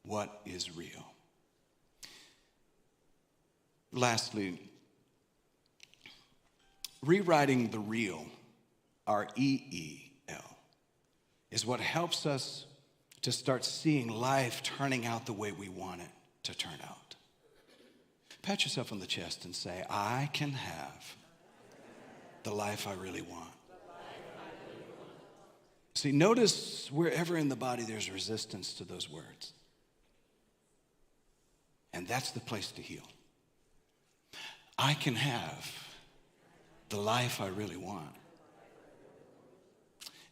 what is real. Lastly, rewriting the real, R-E-E-L, is what helps us to start seeing life turning out the way we want it to turn out. Pat yourself on the chest and say, I can have the life I really want. See, notice wherever in the body there's resistance to those words. And that's the place to heal. I can have the life I really want.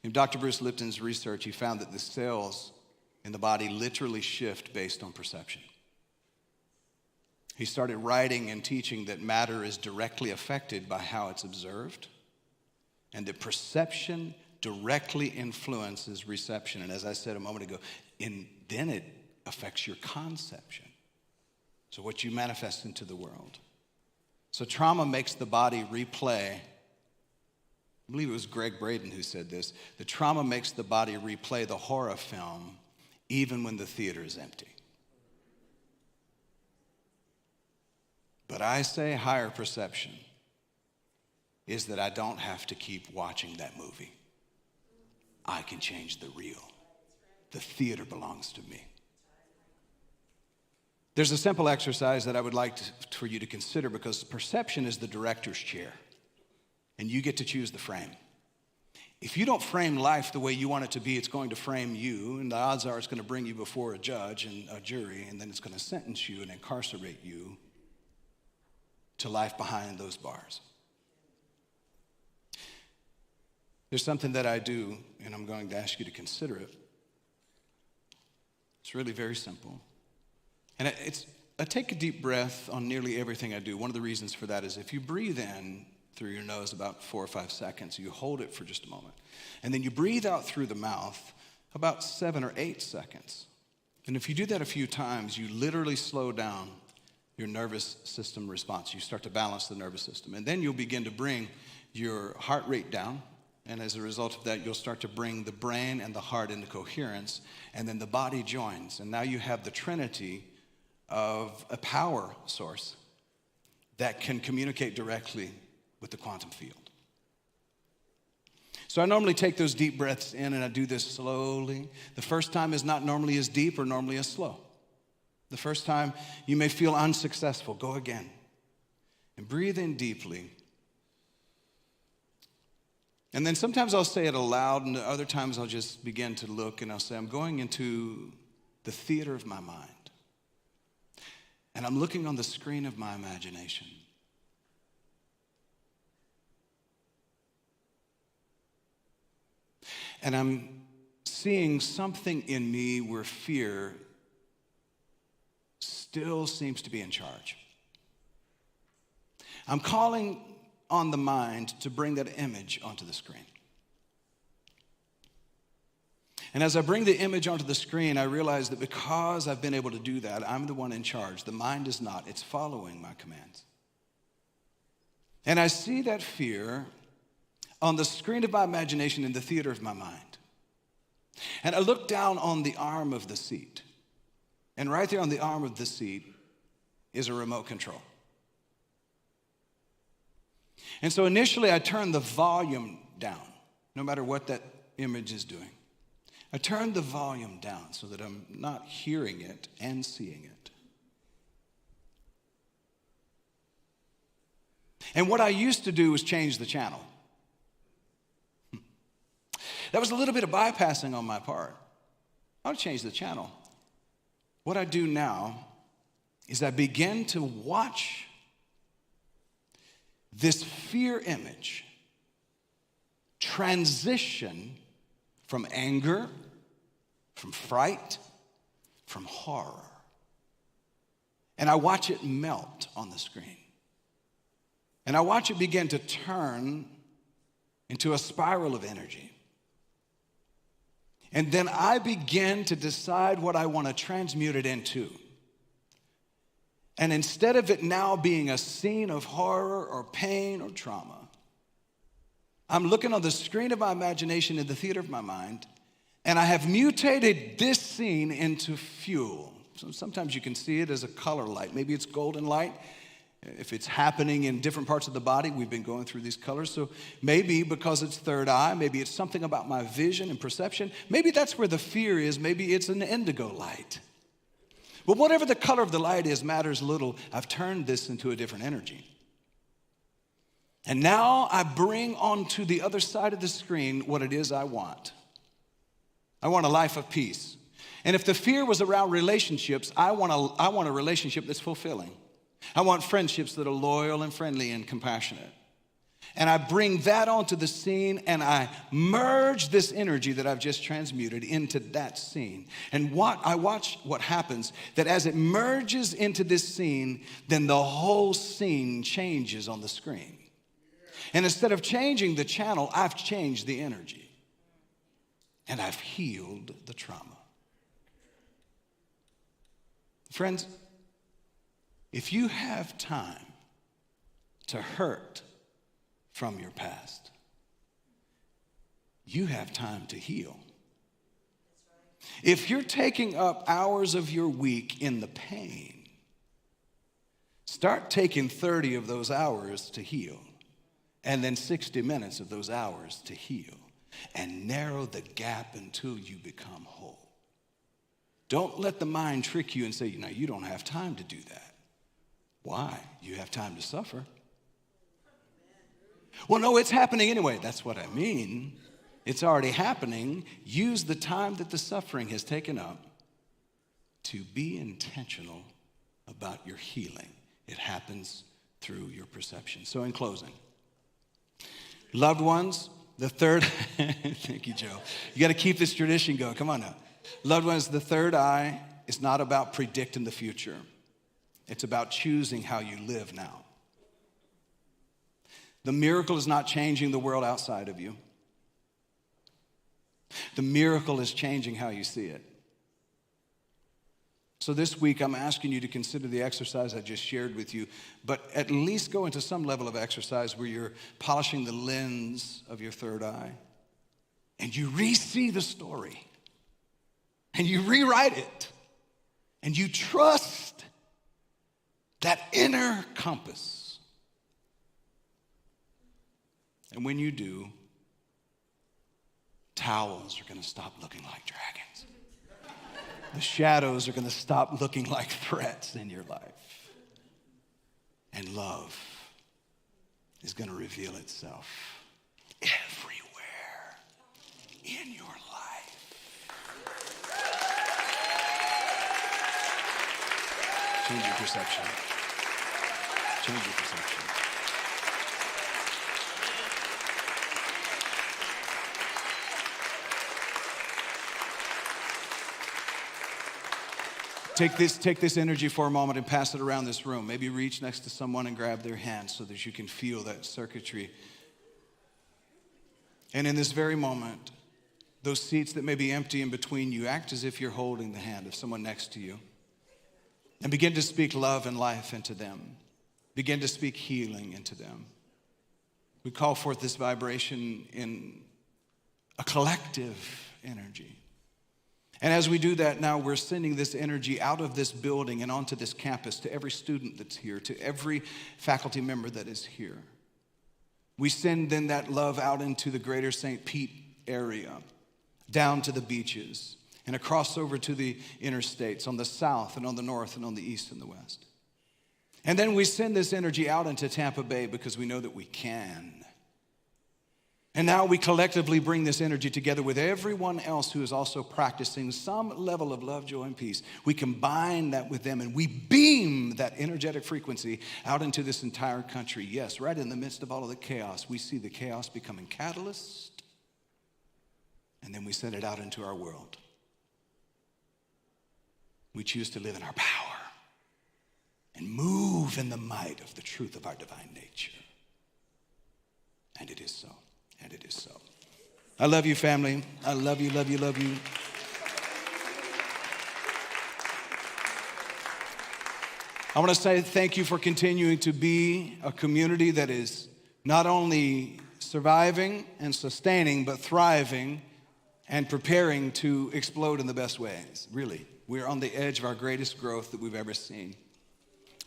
In Dr. Bruce Lipton's research, he found that the cells in the body literally shift based on perception. He started writing and teaching that matter is directly affected by how it's observed, and that perception directly influences reception. And as I said a moment ago, then it affects your conception. So what you manifest into the world. So trauma makes the body replay. I believe it was Greg Braden who said this. The trauma makes the body replay the horror film even when the theater is empty. But I say higher perception is that I don't have to keep watching that movie. I can change the real. The theater belongs to me. There's a simple exercise that I would like for you to consider, because perception is the director's chair, and you get to choose the frame. If you don't frame life the way you want it to be, it's going to frame you, and the odds are it's going to bring you before a judge and a jury, and then it's going to sentence you and incarcerate you to life behind those bars. There's something that I do, and I'm going to ask you to consider it. It's really very simple. And I take a deep breath on nearly everything I do. One of the reasons for that is if you breathe in through your nose about 4 or 5 seconds, you hold it for just a moment. And then you breathe out through the mouth about 7 or 8 seconds. And if you do that a few times, you literally slow down your nervous system response. You start to balance the nervous system. And then you'll begin to bring your heart rate down. And as a result of that, you'll start to bring the brain and the heart into coherence. And then the body joins. And now you have the trinity of a power source that can communicate directly with the quantum field. So I normally take those deep breaths in, and I do this slowly. The first time is not normally as deep or normally as slow. The first time you may feel unsuccessful. Go again. And breathe in deeply. And then sometimes I'll say it aloud, and other times I'll just begin to look, and I'll say, I'm going into the theater of my mind. And I'm looking on the screen of my imagination. And I'm seeing something in me where fear still seems to be in charge. I'm calling on the mind to bring that image onto the screen. And as I bring the image onto the screen, I realize that because I've been able to do that, I'm the one in charge. The mind is not. It's following my commands. And I see that fear on the screen of my imagination in the theater of my mind. And I look down on the arm of the seat. And right there on the arm of the seat is a remote control. And so initially I turn the volume down, no matter what that image is doing. I turn the volume down so that I'm not hearing it and seeing it. And what I used to do was change the channel. That was a little bit of bypassing on my part. I'll change the channel. What I do now is I begin to watch this fear image transition from anger, from fright, from horror. And I watch it melt on the screen. And I watch it begin to turn into a spiral of energy. And then I begin to decide what I want to transmute it into. And instead of it now being a scene of horror or pain or trauma, I'm looking on the screen of my imagination in the theater of my mind, and I have mutated this scene into fuel. So sometimes you can see it as a color light. Maybe it's golden light. If it's happening in different parts of the body, we've been going through these colors. So maybe because it's third eye, maybe it's something about my vision and perception. Maybe that's where the fear is. Maybe it's an indigo light. But whatever the color of the light is matters little. I've turned this into a different energy. And now I bring onto the other side of the screen what it is I want. I want a life of peace. And if the fear was around relationships, I want a relationship that's fulfilling. I want friendships that are loyal and friendly and compassionate. And I bring that onto the scene, and I merge this energy that I've just transmuted into that scene. And I watch what happens, that as it merges into this scene, then the whole scene changes on the screen. And instead of changing the channel, I've changed the energy. And I've healed the trauma. Friends, if you have time to hurt from your past, you have time to heal. If you're taking up hours of your week in the pain, start taking 30 of those hours to heal, and then 60 minutes of those hours to heal, and narrow the gap until you become whole. Don't let the mind trick you and say, you don't have time to do that. Why? You have time to suffer. Well, no, it's happening anyway. That's what I mean. It's already happening. Use the time that the suffering has taken up to be intentional about your healing. It happens through your perception. So in closing, loved ones, the third, thank you, Joe. You got to keep this tradition going. Come on now. Loved ones, the third eye is not about predicting the future. It's about choosing how you live now. The miracle is not changing the world outside of you. The miracle is changing how you see it. So this week, I'm asking you to consider the exercise I just shared with you, but at least go into some level of exercise where you're polishing the lens of your third eye, and you re-see the story, and you rewrite it, and you trust that inner compass. And when you do, towels are going to stop looking like dragons. The shadows are going to stop looking like threats in your life. And love is going to reveal itself everywhere in your life. Change your perception. Change your perception. Take this energy for a moment and pass it around this room. Maybe reach next to someone and grab their hand so that you can feel that circuitry. And in this very moment, those seats that may be empty in between you, act as if you're holding the hand of someone next to you. And begin to speak love and life into them. Begin to speak healing into them. We call forth this vibration in a collective energy. And as we do that now, we're sending this energy out of this building and onto this campus to every student that's here, to every faculty member that is here. We send then that love out into the greater St. Pete area, down to the beaches, and across over to the interstates on the south and on the north and on the east and the west. And then we send this energy out into Tampa Bay because we know that we can. And now we collectively bring this energy together with everyone else who is also practicing some level of love, joy, and peace. We combine that with them and we beam that energetic frequency out into this entire country. Yes, right in the midst of all of the chaos, we see the chaos becoming catalyst, and then we send it out into our world. We choose to live in our power and move in the might of the truth of our divine nature. And it is so. And it is so. I love you, family. I love you, love you, love you. I want to say thank you for continuing to be a community that is not only surviving and sustaining, but thriving and preparing to explode in the best ways. Really, we're on the edge of our greatest growth that we've ever seen.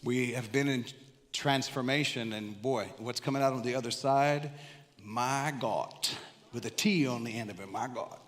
We have been in transformation, and boy, what's coming out on the other side, my God, with a T on the end of it, my God.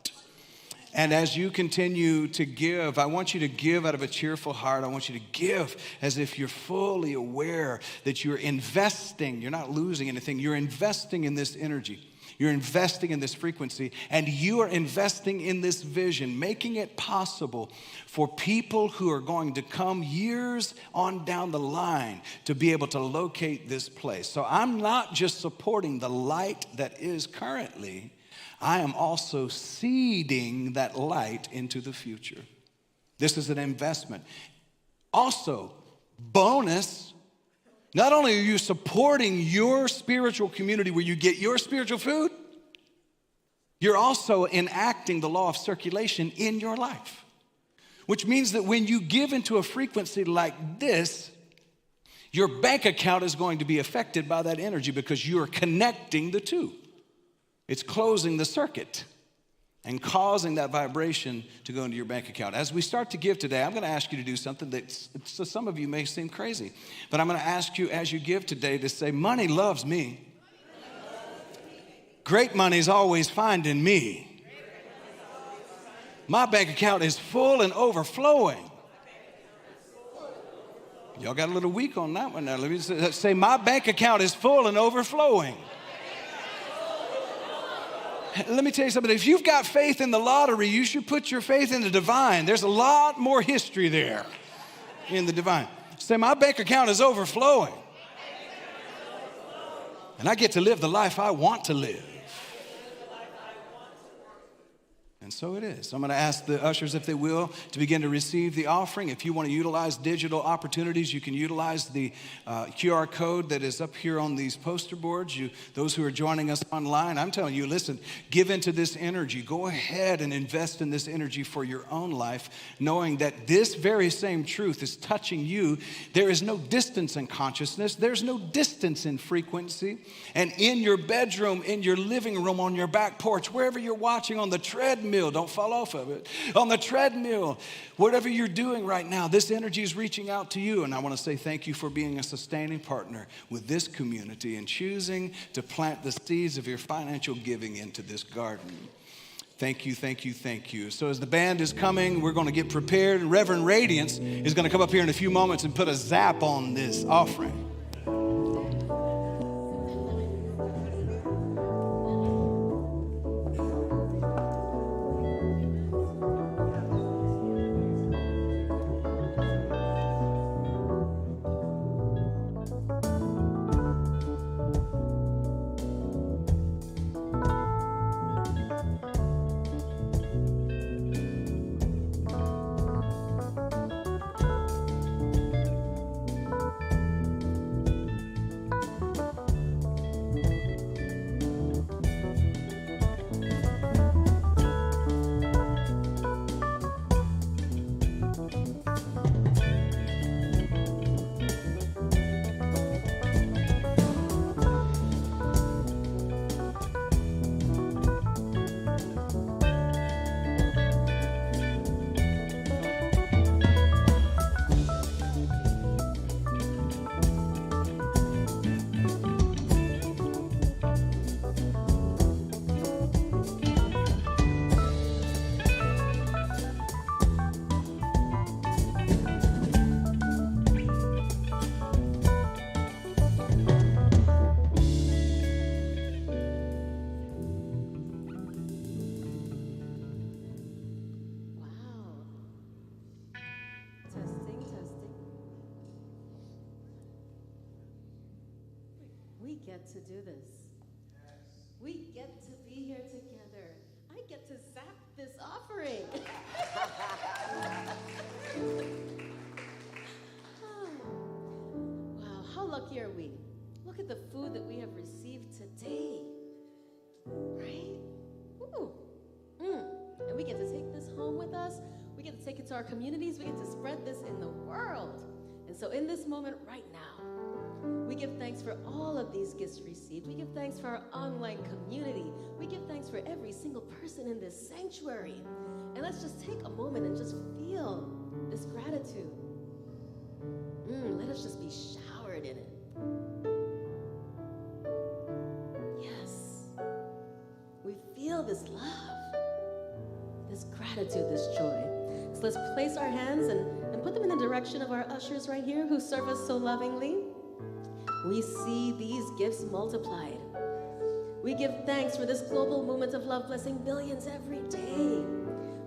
And as you continue to give, I want you to give out of a cheerful heart. I want you to give as if you're fully aware that you're investing. You're not losing anything. You're investing in this energy. You're investing in this frequency, and you are investing in this vision, making it possible for people who are going to come years on down the line to be able to locate this place. So I'm not just supporting the light that is currently, I am also seeding that light into the future. This is an investment. Also, bonus, not only are you supporting your spiritual community where you get your spiritual food, you're also enacting the law of circulation in your life. Which means that when you give into a frequency like this, your bank account is going to be affected by that energy because you're connecting the two. It's closing the circuit and causing that vibration to go into your bank account. As we start to give today, I'm going to ask you to do something that to some of you may seem crazy. But I'm going to ask you as you give today to say, money loves me. Great money is always finding me. My bank account is full and overflowing. Y'all got a little weak on that one now. Let me say, my bank account is full and overflowing. Let me tell you something. If you've got faith in the lottery, you should put your faith in the divine. There's a lot more history there in the divine. Say, my bank account is overflowing. And I get to live the life I want to live. And so it is. So I'm going to ask the ushers, if they will, to begin to receive the offering. If you want to utilize digital opportunities, you can utilize the QR code that is up here on these poster boards. Those who are joining us online, I'm telling you, listen, give into this energy. Go ahead and invest in this energy for your own life, knowing that this very same truth is touching you. There is no distance in consciousness. There's no distance in frequency. And in your bedroom, in your living room, on your back porch, wherever you're watching, on the treadmill, don't fall off of it. On the treadmill, whatever you're doing right now, this energy is reaching out to you. And I want to say thank you for being a sustaining partner with this community and choosing to plant the seeds of your financial giving into this garden. Thank you, thank you, thank you. So as the band is coming, we're going to get prepared. Reverend Radiance is going to come up here in a few moments and put a zap on this offering. get to do this. We get to be here together. I get to zap this offering. Oh. Wow, how lucky are we? Look at the food that we have received today. Right? Ooh. And we get to take this home with us. We get to take it to our communities. We get to spread this in the world. And so in this moment right now, we give thanks for all of these gifts received. We give thanks for our online community. We give thanks for every single person in this sanctuary. And let's just take a moment and just feel this gratitude. Let us just be showered in it. Yes. We feel this love, this gratitude, this joy. So let's place our hands and put them in the direction of our ushers right here who serve us so lovingly. We see these gifts multiplied. We give thanks for this global movement of love blessing millions every day.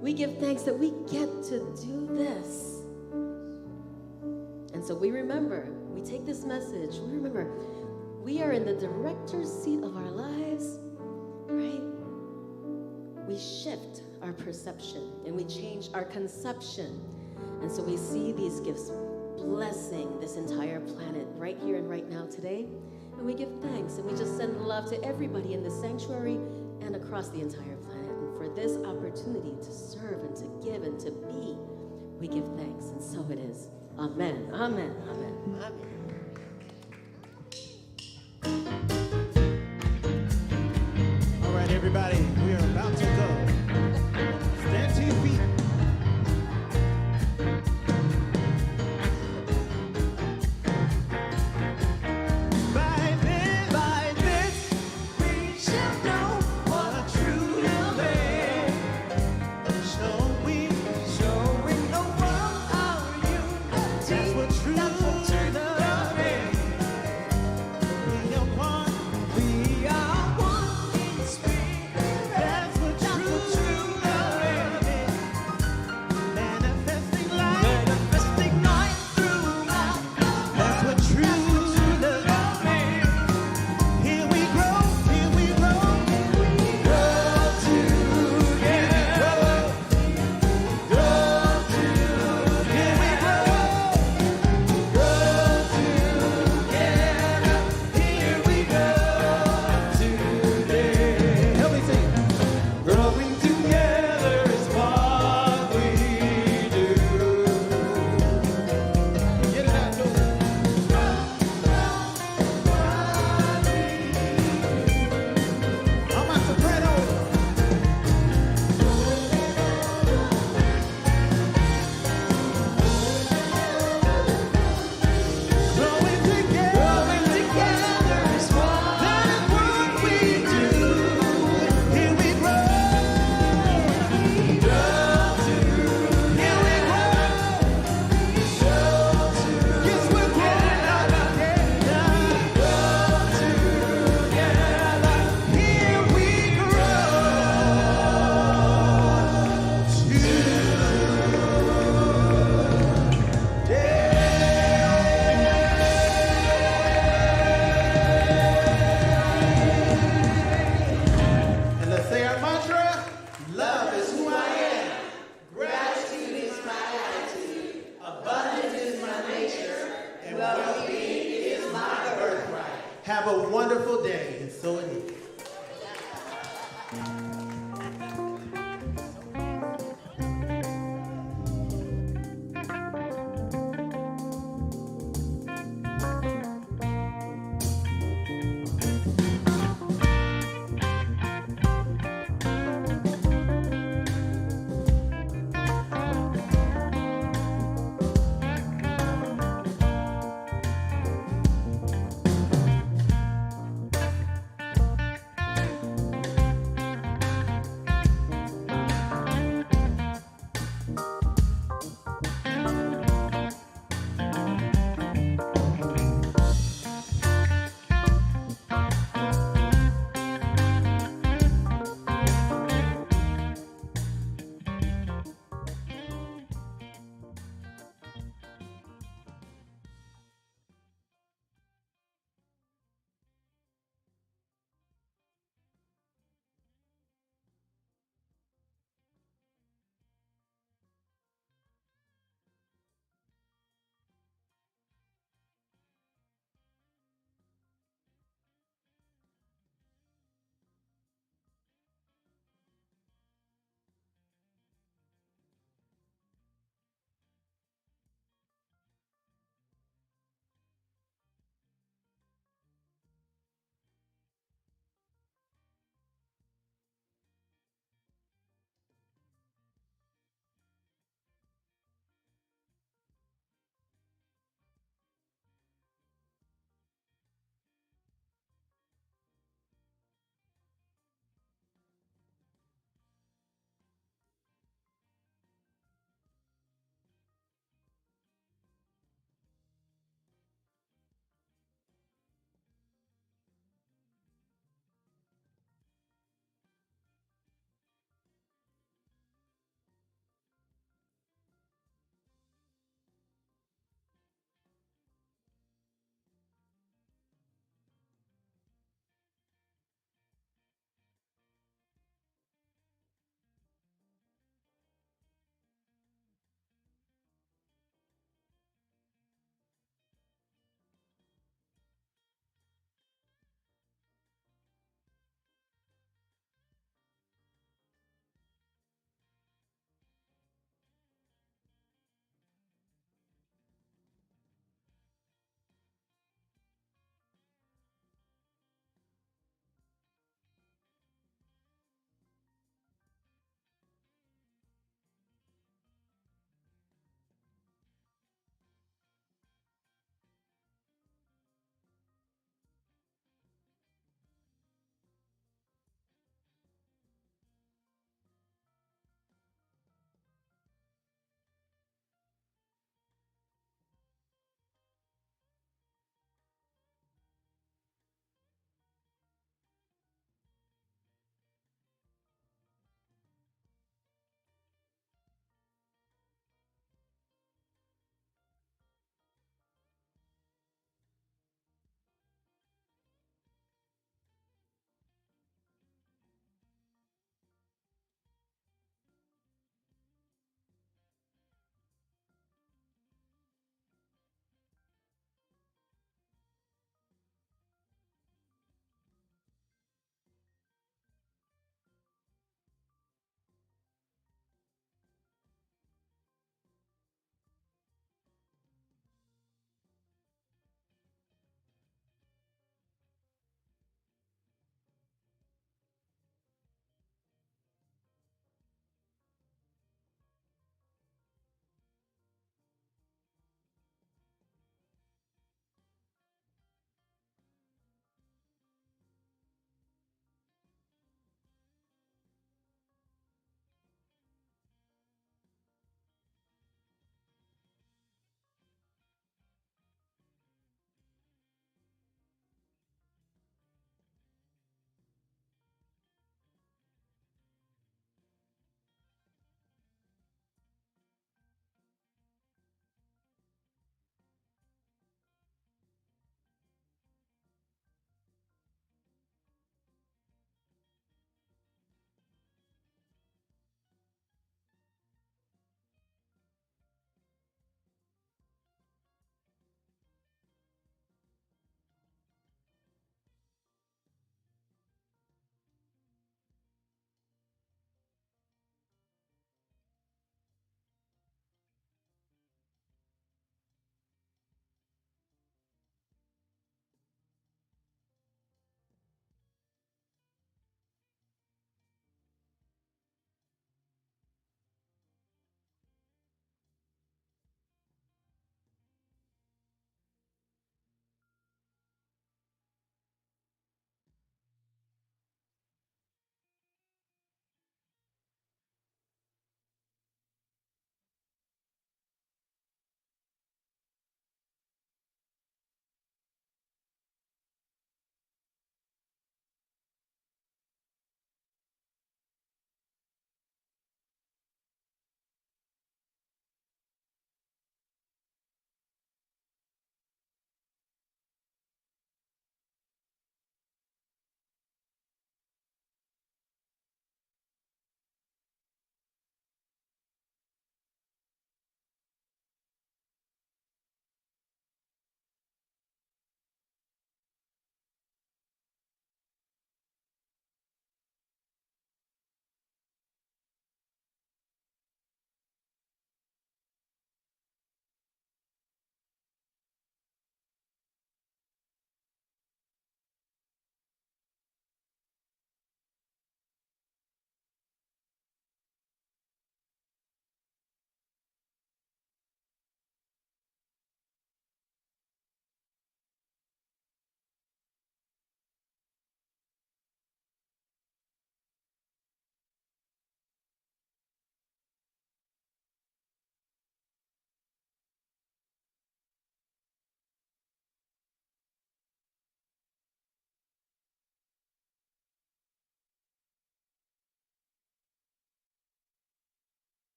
We give thanks that we get to do this. And so we remember, we take this message, we remember, we are in the director's seat of our lives, right? We shift our perception and we change our conception. And so we see these gifts blessing this entire planet right here and right now today. And we give thanks and we just send love to everybody in the sanctuary and across the entire planet. And for this opportunity to serve and to give and to be, we give thanks. And so it is. Amen. Amen. Amen. Amen. All right, everybody, we are about to